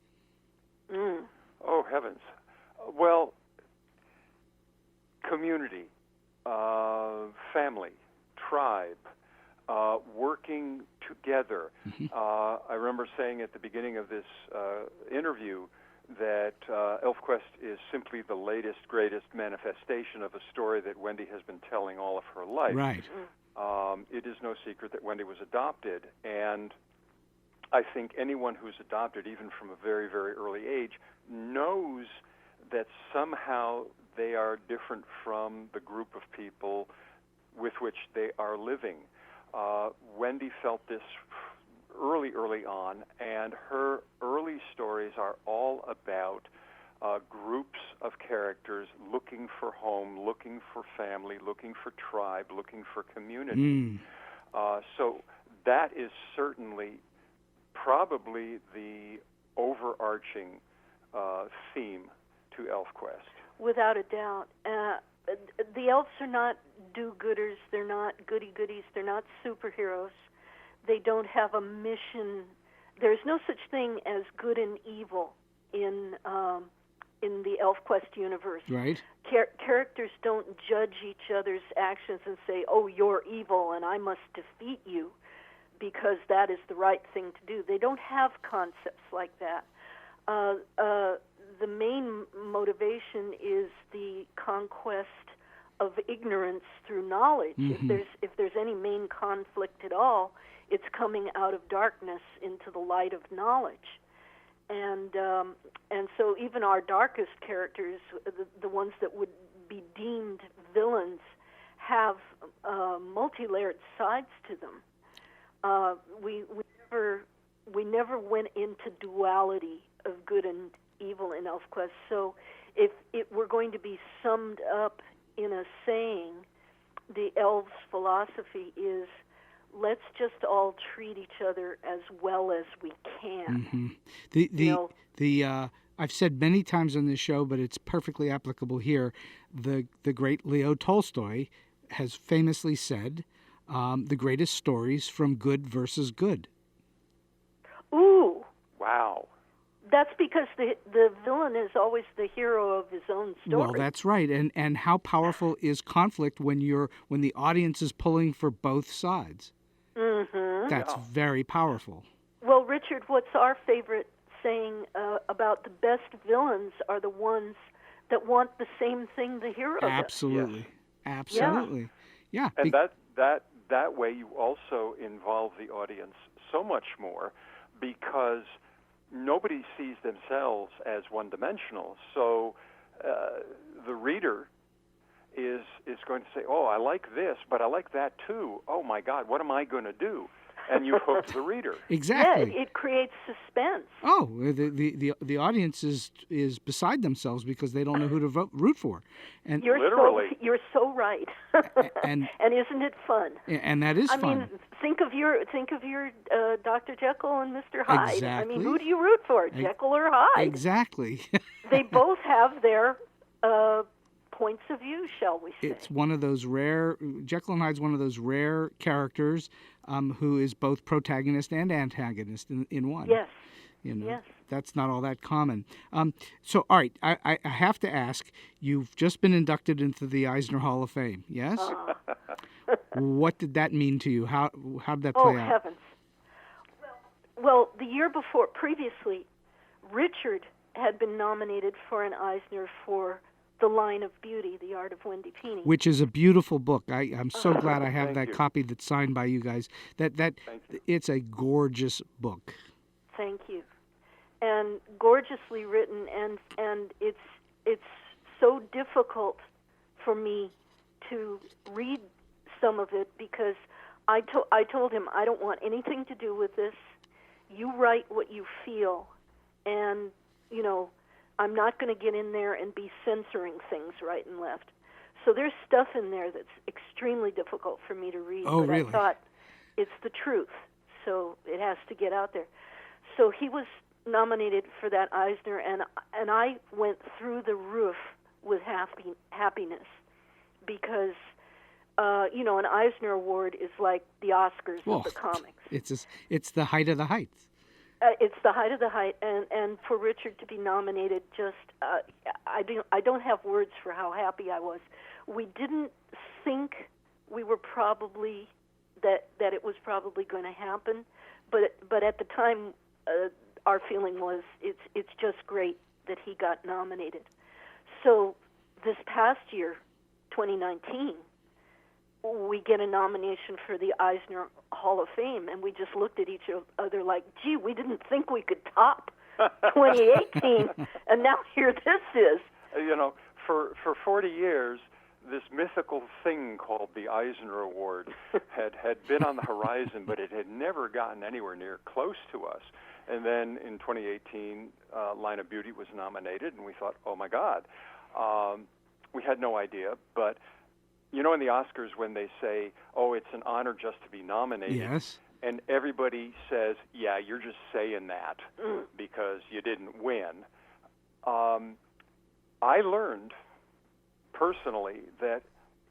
Oh, heavens. Well, community, family, tribe, working together. I remember saying at the beginning of this interview that Elfquest is simply the latest, greatest manifestation of a story that Wendy has been telling all of her life. Right. It is no secret that Wendy was adopted, and I think anyone who's adopted, even from a very, very early age, knows that somehow they are different from the group of people with which they are living. Wendy felt this early on, and her early stories are all about groups of characters looking for home, looking for family, looking for tribe, looking for community. So that is certainly probably the overarching theme to Elfquest. Without a doubt. The elves are not do-gooders. They're not goody-goodies. They're not superheroes. They don't have a mission. There's no such thing as good and evil in the Elfquest universe. Right. Characters don't judge each other's actions and say, "Oh, you're evil, and I must defeat you," because that is the right thing to do. They don't have concepts like that. The main motivation is the conquest of ignorance through knowledge. If there's any main conflict at all, it's coming out of darkness into the light of knowledge. And so even our darkest characters, the ones that would be deemed villains, have multi-layered sides to them. We never went into duality of good and evil in Elfquest. So if it were going to be summed up in a saying, the elves' philosophy is, let's just all treat each other as well as we can. I've said many times on this show, but it's perfectly applicable here. The great Leo Tolstoy has famously said, the greatest stories from good versus good. Ooh. Wow. That's because the villain is always the hero of his own story. Well, that's right. And how powerful is conflict when the audience is pulling for both sides? That's very powerful. Well, Richard, what's our favorite saying about the best villains are the ones that want the same thing the hero does? Absolutely. Yes. Absolutely. Yeah. And that way you also involve the audience so much more, because nobody sees themselves as one-dimensional. So the reader is going to say, oh, I like this, but I like that too. Oh, my God, what am I going to do? And you hook the reader. Exactly. Yeah, it creates suspense. Oh, the audience is beside themselves because they don't know who to root for, and Literally. You're so right. and isn't it fun? And that is fun. I mean, think of your Dr. Jekyll and Mr. Hyde. Exactly. I mean, who do you root for, Jekyll or Hyde? Exactly. They both have their points of view, shall we say? It's one of those rare. Jekyll and Hyde's one of those rare characters who is both protagonist and antagonist in one. Yes. Yes. That's not all that common. So, all right, I have to ask, you've just been inducted into the Eisner Hall of Fame, yes? What did that mean to you? How did that play out? Oh, heavens. Well, the year before, previously, Richard had been nominated for an Eisner for The Line of Beauty, The Art of Wendy Pini. Which is a beautiful book. I'm so glad I have that copy that's signed by you guys. It's a gorgeous book. Thank you. And gorgeously written, and it's so difficult for me to read some of it, because I told him, I don't want anything to do with this. You write what you feel, and I'm not going to get in there and be censoring things right and left. So there's stuff in there that's extremely difficult for me to read. Oh, but really? I thought it's the truth, so it has to get out there. So he was nominated for that Eisner, and I went through the roof with happiness, because an Eisner Award is like the Oscars of the comics. It's the height of the heights. It's the height of the height, and for Richard to be nominated, just I don't have words for how happy I was. We didn't think we were probably that it was probably going to happen, but at the time, our feeling was it's just great that he got nominated. So this past year, 2019. We get a nomination for the Eisner Hall of Fame, and we just looked at each other like, gee, we didn't think we could top 2018, and now here this is. For 40 years, this mythical thing called the Eisner Award had been on the horizon, but it had never gotten anywhere near close to us. And then in 2018, Line of Beauty was nominated, and we thought, oh, my God. We had no idea, but... in the Oscars when they say, oh, it's an honor just to be nominated, yes, and everybody says, yeah, you're just saying that because you didn't win. I learned personally that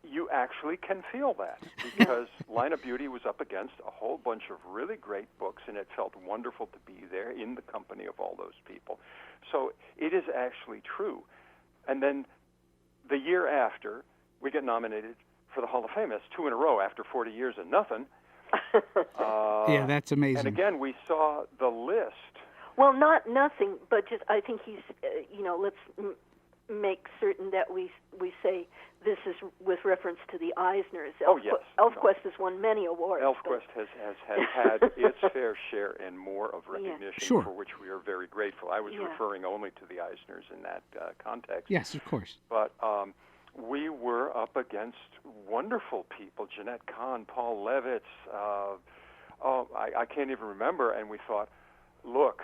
you actually can feel that, because Line of Beauty was up against a whole bunch of really great books, and it felt wonderful to be there in the company of all those people. So it is actually true. And then the year after, we get nominated for the Hall of Fame. That's 2 in a row after 40 years and nothing. Yeah, that's amazing. And again, we saw the list. Well, not nothing, but just I think he's, let's make certain that we say this is with reference to the Eisners. Yes. Elfquest has won many awards. Elfquest has had its fair share and more of recognition, Sure, for which we are very grateful. I was referring only to the Eisners in that context. Yes, of course. But we were up against wonderful people, Jeanette Kahn, Paul Levitz, I can't even remember, and we thought, look,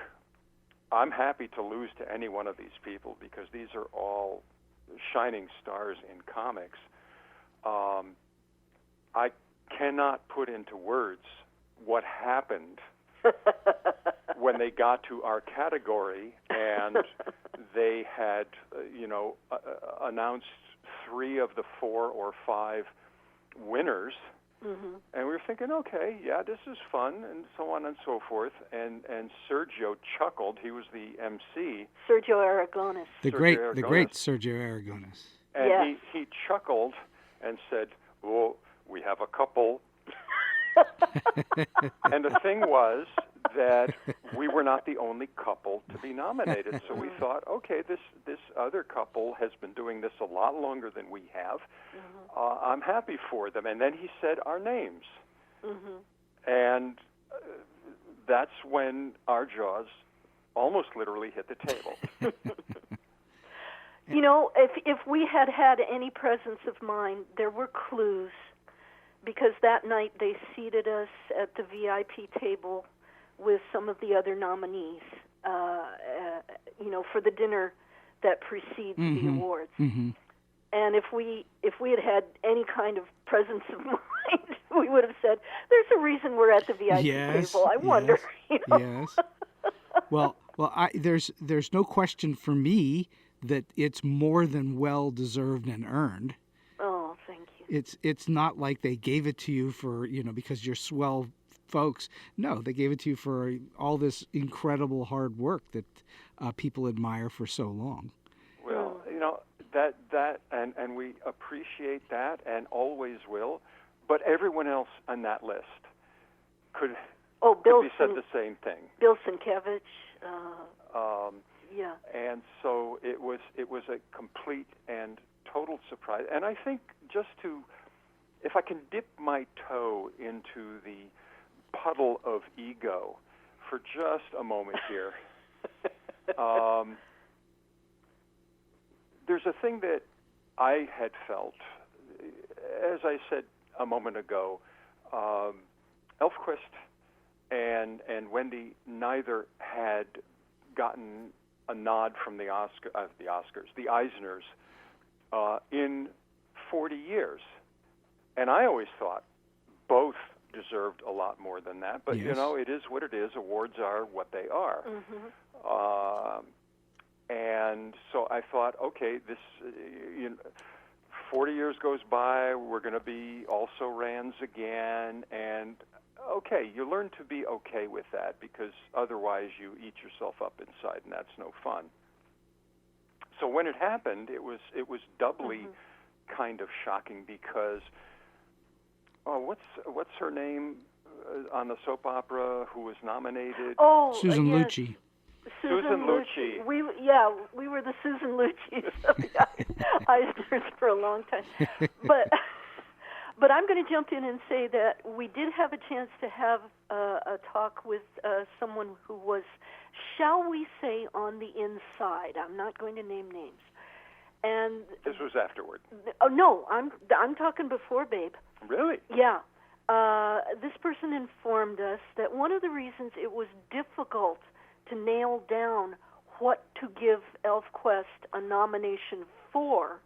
I'm happy to lose to any one of these people, because these are all shining stars in comics. I cannot put into words what happened when they got to our category, and they had, announced 3 of the 4 or 5 winners, and we were thinking, okay, yeah, this is fun, and so on and so forth. And Sergio chuckled. He was the MC. Sergio Aragonis. The great Sergio Aragonis. And he chuckled and said, "Well, we have a couple." And the thing was that we were not the only couple to be nominated. So we thought, okay, this other couple has been doing this a lot longer than we have. I'm happy for them. And then he said our names. And that's when our jaws almost literally hit the table. You know, if we had had any presence of mind, there were clues, because that night they seated us at the VIP table with some of the other nominees, you know, for the dinner that precedes the awards. And if we had any kind of presence of mind, we would have said, "There's a reason we're at the VIP table. I wonder." You know? Yes. Well, there's no question for me that it's more than well deserved and earned. Oh, thank you. It's not like they gave it to you for, you know, because you're swell folks. No, they gave it to you for all this incredible hard work that people admire for so long. Well, you know, that and we appreciate that and always will. But everyone else on that list could be said the same thing. Bill Sienkiewicz. Yeah. And so it was a complete and total surprise. And I think if I can dip my toe into the puddle of ego for just a moment here, there's a thing that I had felt, as I said a moment ago, Elfquest and Wendy neither had gotten a nod from the Eisners, in 40 years. And I always thought both deserved a lot more than that. But, you know, it is what it is. Awards are what they are. And so I thought, okay, this, 40 years goes by, we're going to be also Rands again, and okay, you learn to be okay with that, because otherwise you eat yourself up inside, and that's no fun. So when it happened, it was doubly kind of shocking, because what's her name on the soap opera who was nominated? Oh, Susan Lucci. Susan Lucci. We were the Susan Luccis of the Eisners for a long time. But I'm going to jump in and say that we did have a chance to have a talk with someone who was, shall we say, on the inside. I'm not going to name names. And this was afterward. Oh no, I'm talking before, babe. Really? Yeah. This person informed us that one of the reasons it was difficult to nail down what to give Elfquest a nomination for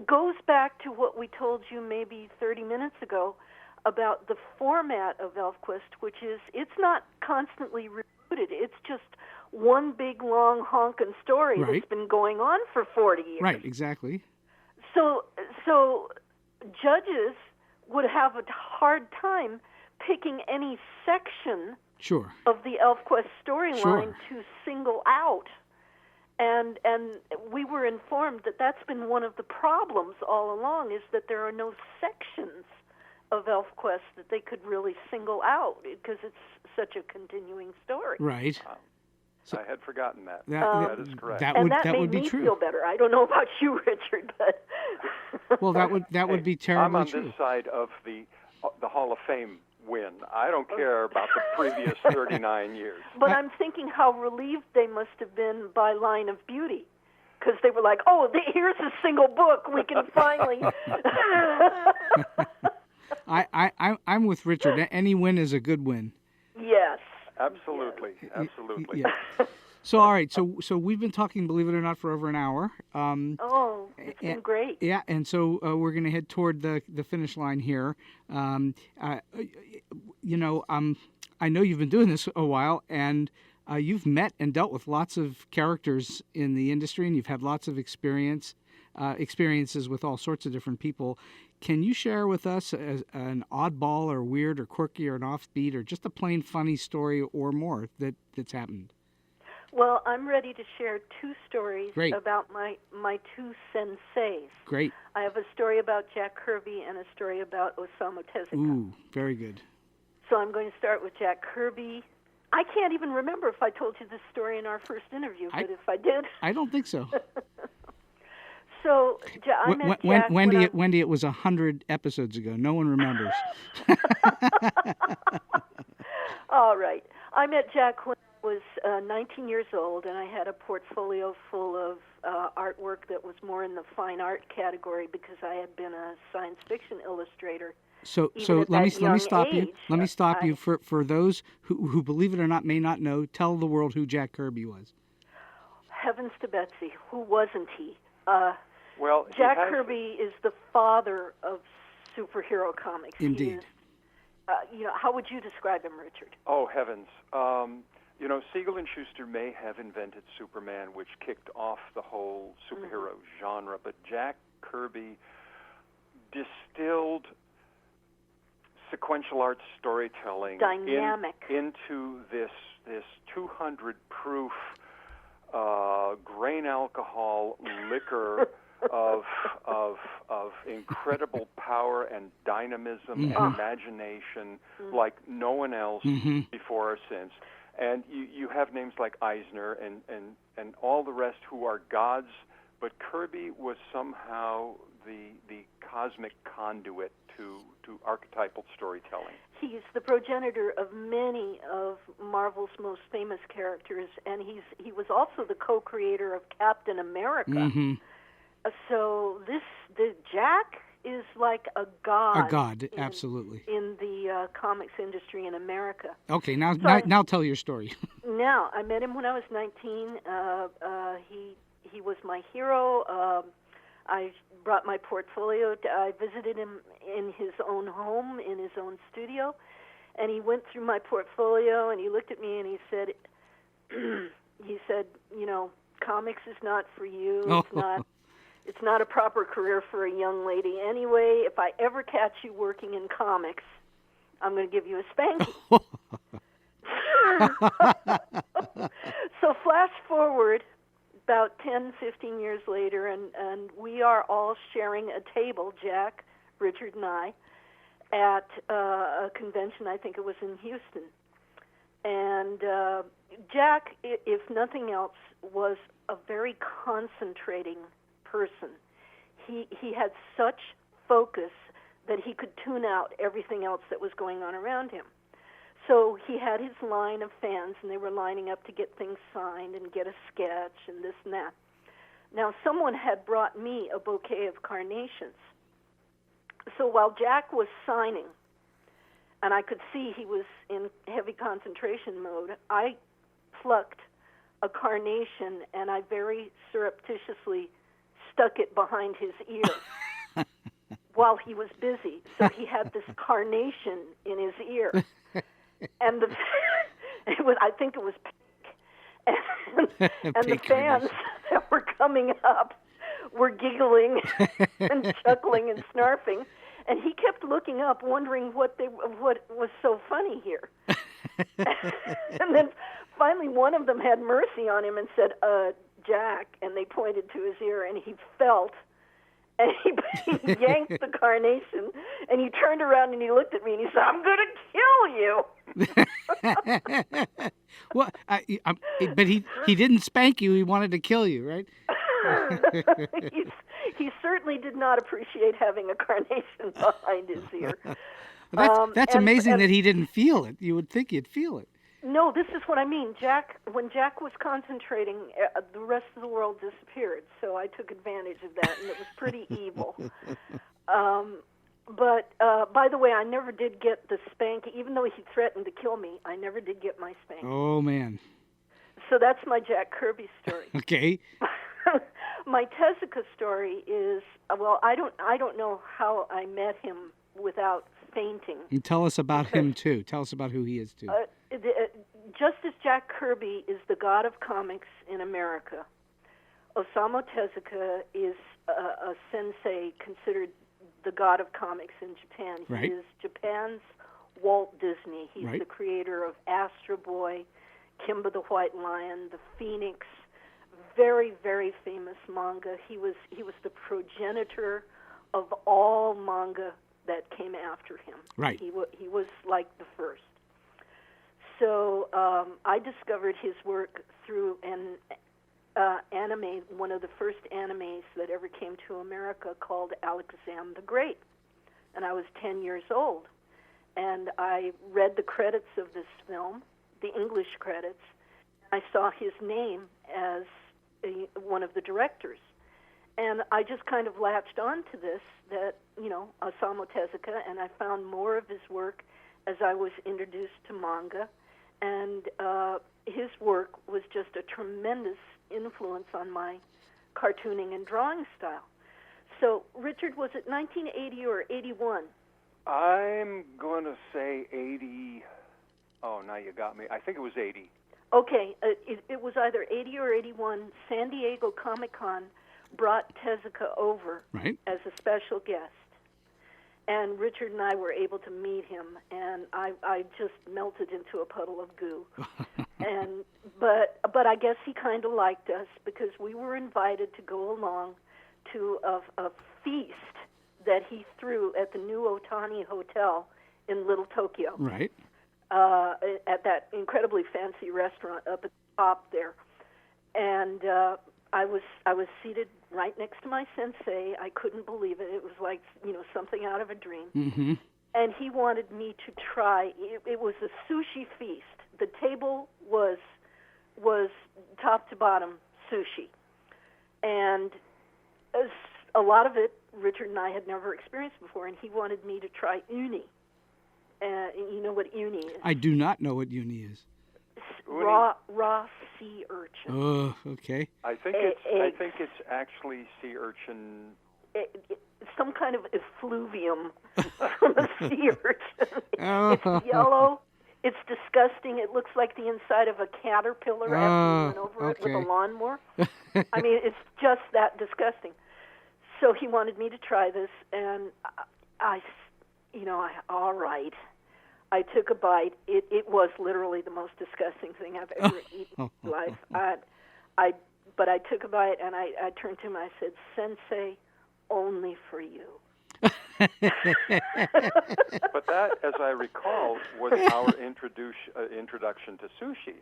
goes back to what we told you maybe 30 minutes ago about the format of Elfquest, which is it's not constantly rebooted. It's just one big, long, honkin' story that's been going on for 40 years. Right, exactly. So judges would have a hard time picking any section of the Elfquest storyline to single out. And we were informed that that's been one of the problems all along, is that there are no sections of Elfquest that they could really single out, because it's such a continuing story. Right. So, I had forgotten that. That is correct. That and would that that made would be me true. feel better. I don't know about you, Richard, but well, that would be terribly I'm on true. this side of the Hall of Fame win. I don't care about the previous 39 years. But I'm thinking how relieved they must have been by Line of Beauty, because they were like, "Oh, here's a single book we can finally." I'm with Richard. Any win is a good win. Yes. Absolutely. Yeah. So, all right. So we've been talking, believe it or not, for over an hour. It's been great. Yeah, and so we're going to head toward the finish line here. I know you've been doing this a while, and you've met and dealt with lots of characters in the industry, and you've had lots of experiences with all sorts of different people. Can you share with us an oddball or weird or quirky or an offbeat or just a plain funny story or more that's happened? Well, I'm ready to share two stories about my two senseis. Great. I have a story about Jack Kirby and a story about Osamu Tezuka. Ooh, very good. So I'm going to start with Jack Kirby. I can't even remember if I told you this story in our first interview, but if I did. I don't think so. So, I met Jack Wendy, it was 100 episodes ago. No one remembers. All right. I met Jack when I was 19 years old, and I had a portfolio full of artwork that was more in the fine art category because I had been a science fiction illustrator. So let me stop you. Let me stop you for those who believe it or not may not know. Tell the world who Jack Kirby was. Heavens to Betsy, who wasn't he? Well, Jack Kirby is the father of superhero comics. Indeed. How would you describe him, Richard? Oh heavens! Siegel and Schuster may have invented Superman, which kicked off the whole superhero genre, but Jack Kirby distilled sequential art storytelling into this 200-proof grain alcohol liquor of incredible power and dynamism and imagination like no one else before or since. And you have names like Eisner and all the rest who are gods, but Kirby was somehow the cosmic conduit to archetypal storytelling. He's the progenitor of many of Marvel's most famous characters, and he was also the co-creator of Captain America. So the Jack is like a god. A god, absolutely. In the comics industry in America. Okay, now tell your story. Now, I met him when I was 19. He was my hero. I brought my portfolio. I visited him in his own home, in his own studio, and he went through my portfolio, and he looked at me, and he said, comics is not for you. It's not a proper career for a young lady. Anyway, if I ever catch you working in comics, I'm going to give you a spanking. So flash forward about 10, 15 years later, and we are all sharing a table, Jack, Richard, and I, at a convention, I think it was in Houston. And Jack, if nothing else, was a very concentrating person. He had such focus that he could tune out everything else that was going on around him. So he had his line of fans, and they were lining up to get things signed and get a sketch and this and that. Now, someone had brought me a bouquet of carnations. So while Jack was signing, and I could see he was in heavy concentration mode, I plucked a carnation, and I very surreptitiously stuck it behind his ear while he was busy. So he had this carnation in his ear. And I think it was pink. And the fans that were coming up were giggling and chuckling and snarfing. And he kept looking up, wondering what was so funny here. And then finally one of them had mercy on him and said, Jack, and they pointed to his ear, and he felt, and he yanked the carnation, and he turned around and he looked at me and he said, "I'm going to kill you." Well, but he didn't spank you. He wanted to kill you, right? He certainly did not appreciate having a carnation behind his ear. That's amazing that he didn't feel it. You would think he'd feel it. No, this is what I mean. When Jack was concentrating, the rest of the world disappeared. So I took advantage of that, and it was pretty evil. But by the way, I never did get the spank. Even though he threatened to kill me, I never did get my spank. Oh, man. So that's my Jack Kirby story. Okay. My Tezuka story is, well, I don't know how I met him without fainting. And tell us about him, too. Tell us about who he is, too. Just as Jack Kirby is the god of comics in America, Osamu Tezuka is a sensei considered the god of comics in Japan. Right. He is Japan's Walt Disney. He's right. the creator of Astro Boy, Kimba the White Lion, The Phoenix, very, very famous manga. He was the progenitor of all manga that came after him. Right. He was like the first. So I discovered his work through an anime, one of the first animes that ever came to America, called Alexander the Great. And I was 10 years old. And I read the credits of this film, the English credits. I saw his name as one of the directors. And I just kind of latched on to this, that, Osamu Tezuka, and I found more of his work as I was introduced to manga. And his work was just a tremendous influence on my cartooning and drawing style. So, Richard, was it 1980 or 81? I'm going to say 80. Oh, now you got me. I think it was 80. Okay, it was either 80 or 81. San Diego Comic-Con brought Tezuka over as a special guest. And Richard and I were able to meet him, and I just melted into a puddle of goo. But I guess he kind of liked us, because we were invited to go along to a feast that he threw at the New Otani Hotel in Little Tokyo. Right. At that incredibly fancy restaurant up at the top there. And I was seated right next to my sensei. I couldn't believe it. It was like, something out of a dream. Mm-hmm. And he wanted me to try. It was a sushi feast. The table was top to bottom sushi. And a lot of it, Richard and I had never experienced before, and he wanted me to try uni. You know what uni is? I do not know what uni is. Raw sea urchin. Oh, okay. I think it's actually sea urchin. Some kind of effluvium from a sea urchin. It's yellow. It's disgusting. It looks like the inside of a caterpillar after you went over it with a lawnmower. I mean, it's just that disgusting. So he wanted me to try this, and all right. I took a bite. It was literally the most disgusting thing I've ever eaten in my life. But I took a bite, and I turned to him and I said, "Sensei, only for you." But that, as I recall, was our introduction to sushi.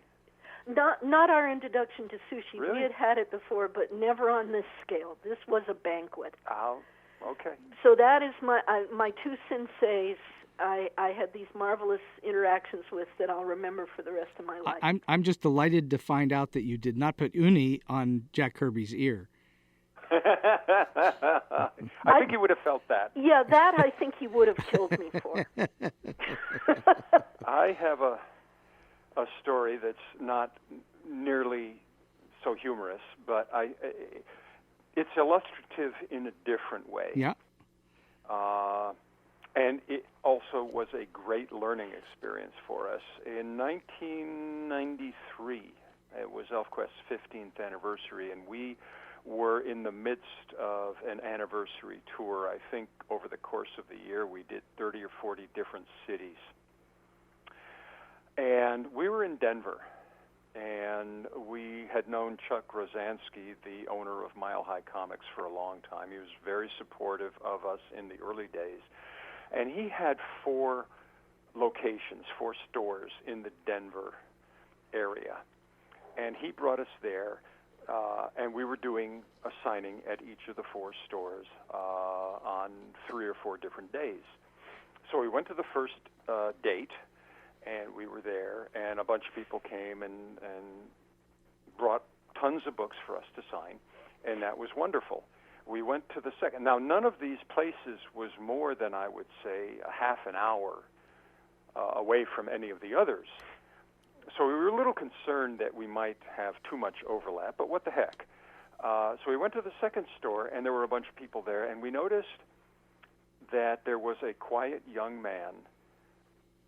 Not our introduction to sushi. Really? We had it before, but never on this scale. This was a banquet. Oh, okay. So that is my two senseis. I had these marvelous interactions with that I'll remember for the rest of my life. I'm just delighted to find out that you did not put uni on Jack Kirby's ear. I think he would have felt that. Yeah, that I think he would have killed me for. I have a story that's not nearly so humorous, but it's illustrative in a different way. Yeah. And it also was a great learning experience for us. In 1993, it was Elfquest's 15th anniversary, and we were in the midst of an anniversary tour. I think over the course of the year we did 30 or 40 different cities. And we were in Denver, and we had known Chuck Rosansky, the owner of Mile High Comics, for a long time. He was very supportive of us in the early days. And he had 4 locations, 4 stores in the Denver area. And he brought us there, and we were doing a signing at each of the 4 stores on 3 or 4 different days. So we went to the first date, and we were there, and a bunch of people came and brought tons of books for us to sign, and that was wonderful. We went to the second. Now, none of these places was more than, I would say, a half an hour away from any of the others. So we were a little concerned that we might have too much overlap, but what the heck. So we went to the second store, and there were a bunch of people there, and we noticed that there was a quiet young man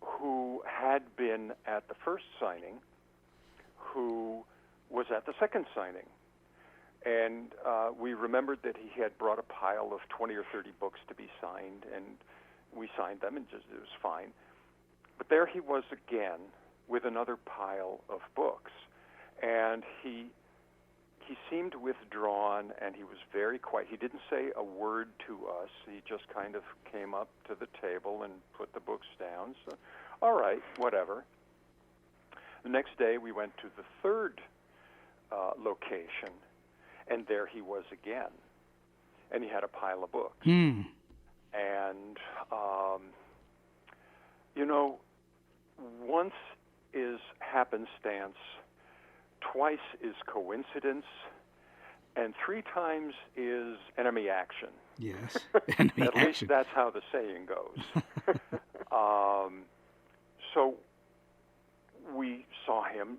who had been at the first signing, who was at the second signing. And we remembered that he had brought a pile of 20 or 30 books to be signed, and we signed them, and it was fine. But there he was again with another pile of books, and he seemed withdrawn, and he was very quiet. He didn't say a word to us. He just kind of came up to the table and put the books down. So, all right, whatever. The next day, we went to the third location, and there he was again. And he had a pile of books. Hmm. And, once is happenstance, twice is coincidence, and 3 times is enemy action. Yes, enemy At action. least that's how the saying goes. So we saw him,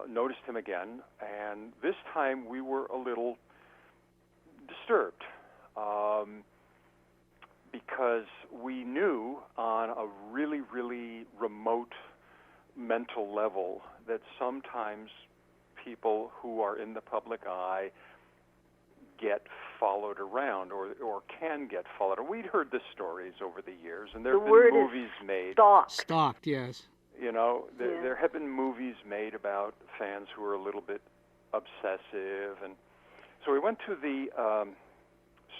noticed him again, and this time we were a little disturbed because we knew on a really, really remote mental level that sometimes people who are in the public eye get followed around or can get followed. We'd heard the stories over the years, and there have been movies made. Stalked, yes. There have been movies made about fans who are a little bit obsessive. And so we went to the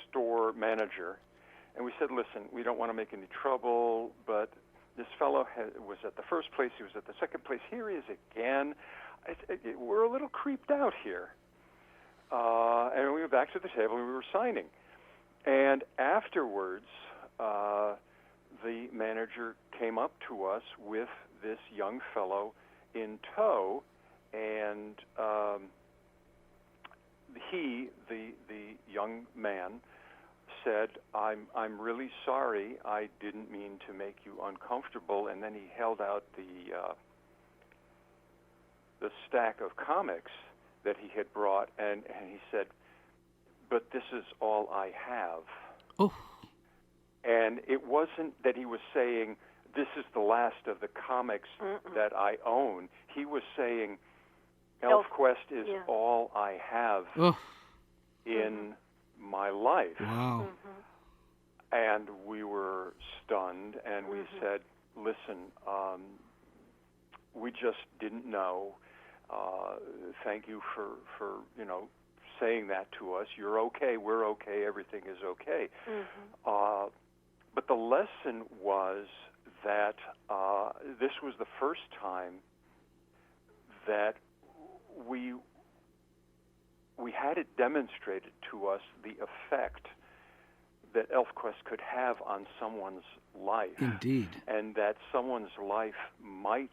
store manager, and we said, listen, we don't want to make any trouble, but this fellow was at the first place, he was at the second place, here he is again. We're a little creeped out here. And we went back to the table and we were signing. And afterwards, the manager came up to us with this young fellow in tow, and the young man, said, I'm really sorry, I didn't mean to make you uncomfortable. And then he held out the stack of comics that he had brought, and he said, but this is all I have. Oh. And it wasn't that he was saying, this is the last of the comics that I own. He was saying, Elfquest is all I have in my life. Wow. And we were stunned, and we said, listen, we just didn't know. Thank you for saying that to us. You're okay, we're okay, everything is okay. But the lesson was that this was the first time that we had it demonstrated to us the effect that Elfquest could have on someone's life. Indeed. And that someone's life might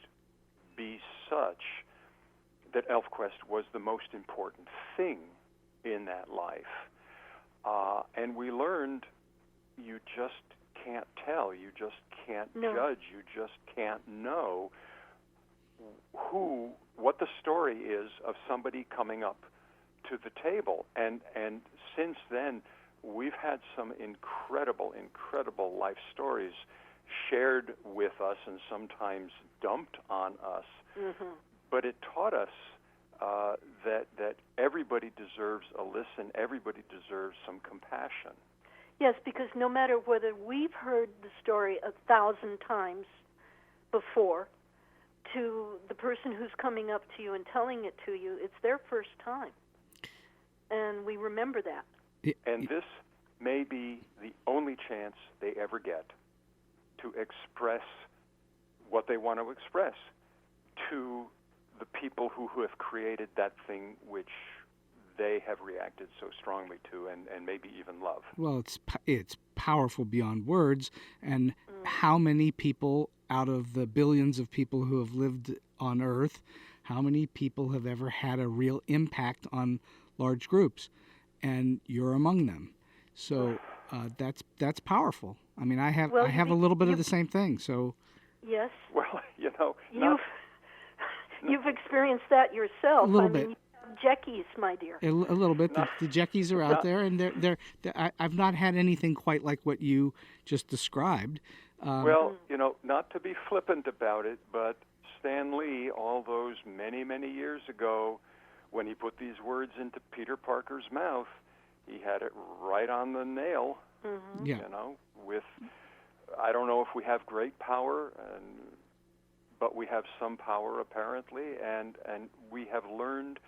be such that Elfquest was the most important thing in that life. And we learned you just can't tell, you just can't judge, you just can't know what the story is of somebody coming up to the table. And since then, we've had some incredible life stories shared with us and sometimes dumped on us. But it taught us that everybody deserves a listen, everybody deserves some compassion. Yes, because no matter whether we've heard the story 1,000 times before, to the person who's coming up to you and telling it to you, it's their first time. And we remember that. And this may be the only chance they ever get to express what they want to express to the people who have created that thing which they have reacted so strongly to and maybe even love. Well, it's powerful beyond words. And how many people out of the billions of people who have lived on Earth, how many people have ever had a real impact on large groups? And you're among them. So that's powerful. I mean, I have a little bit of the same thing. So yes. Well, you've experienced that yourself. A little bit. You have Jeckies, my dear. A little bit. The Jeckies are out there, and I've not had anything quite like what you just described. Well, not to be flippant about it, but Stan Lee, all those many, many years ago, when he put these words into Peter Parker's mouth, he had it right on the nail. Yeah. With, I don't know if we have great power, but we have some power apparently, and we have learned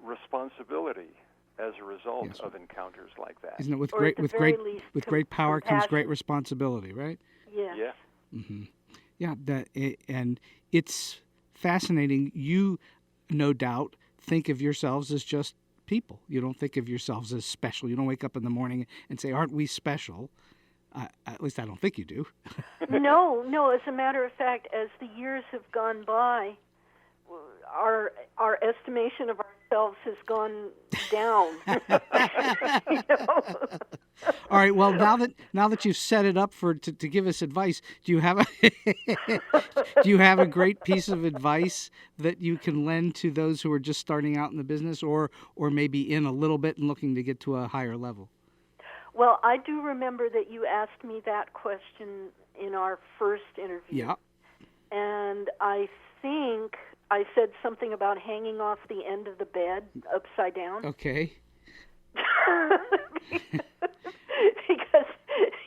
responsibility as a result of encounters like that. Isn't it with Or great power comes great compassion. responsibility, right? Yes. Yeah. Yeah, and it's fascinating. You, no doubt, think of yourselves as just people. You don't think of yourselves as special. You don't wake up in the morning and say, aren't we special? At least I don't think you do. No. As a matter of fact, as the years have gone by, our estimation of ourselves has gone down. You know? All right. Well, now that you've set it up to give us advice, do you have a great piece of advice that you can lend to those who are just starting out in the business, or maybe in a little bit and looking to get to a higher level? Well, I do remember that you asked me that question in our first interview. Yeah. And I think I said something about hanging off the end of the bed upside down. Okay. Because,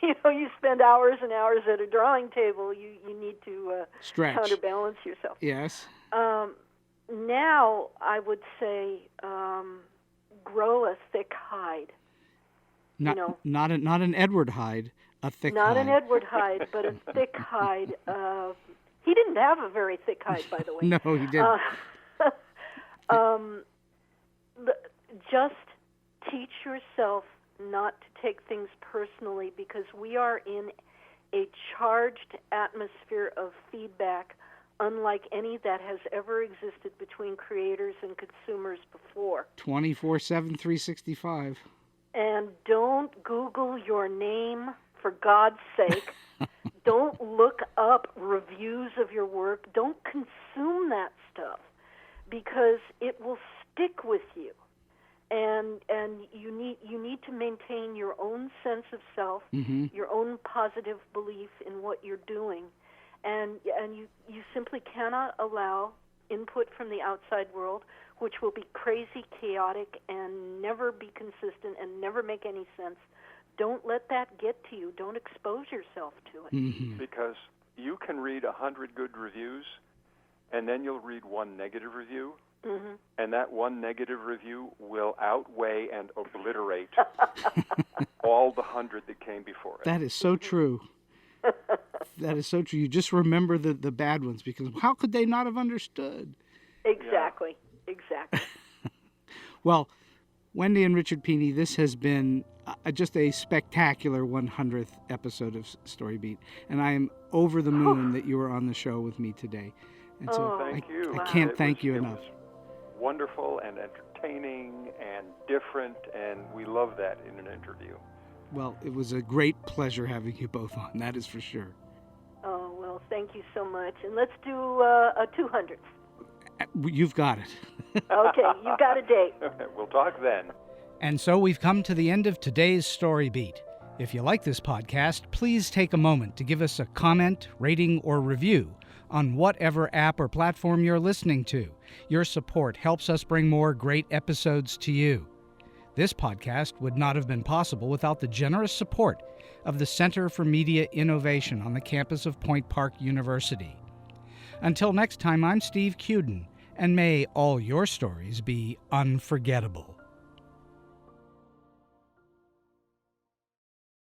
you spend hours and hours at a drawing table. You need to stretch, counterbalance yourself. Yes. Now I would say grow a thick hide. Not an Edward hide, a thick hide. Not an Edward hide, but a thick hide. He didn't have a very thick hide, by the way. No, he didn't. Just teach yourself not to take things personally, because we are in a charged atmosphere of feedback unlike any that has ever existed between creators and consumers before. 24/7, 365. And don't Google your name, for God's sake. Don't look up reviews of your work. Don't consume that stuff, because it will stick with you. And you need to maintain your own sense of self, mm-hmm. your own positive belief in what you're doing. And you simply cannot allow input from the outside world, which will be crazy, chaotic, and never be consistent and never make any sense. Don't let that get to you. Don't expose yourself to it. Mm-hmm. Because you can read 100 good reviews, and then you'll read one negative review, mm-hmm. and that one negative review will outweigh and obliterate all the 100 that came before it. That is so true. That is so true. You just remember the bad ones, because how could they not have understood? Exactly. Well, Wendy and Richard Pini, this has been just a spectacular 100th episode of StoryBeat, and I am over the moon that you were on the show with me today. And so Thank you. I can't thank you enough. It was wonderful and entertaining and different, and we love that in an interview. Well, it was a great pleasure having you both on, that is for sure. Oh, well, thank you so much. And let's do a 200th. You've got it. Okay, you got a date. We'll talk then. And so we've come to the end of today's StoryBeat. If you like this podcast, please take a moment to give us a comment, rating, or review on whatever app or platform you're listening to. Your support helps us bring more great episodes to you. This podcast would not have been possible without the generous support of the Center for Media Innovation on the campus of Point Park University. Until next time, I'm Steve Cuden, and may all your stories be unforgettable.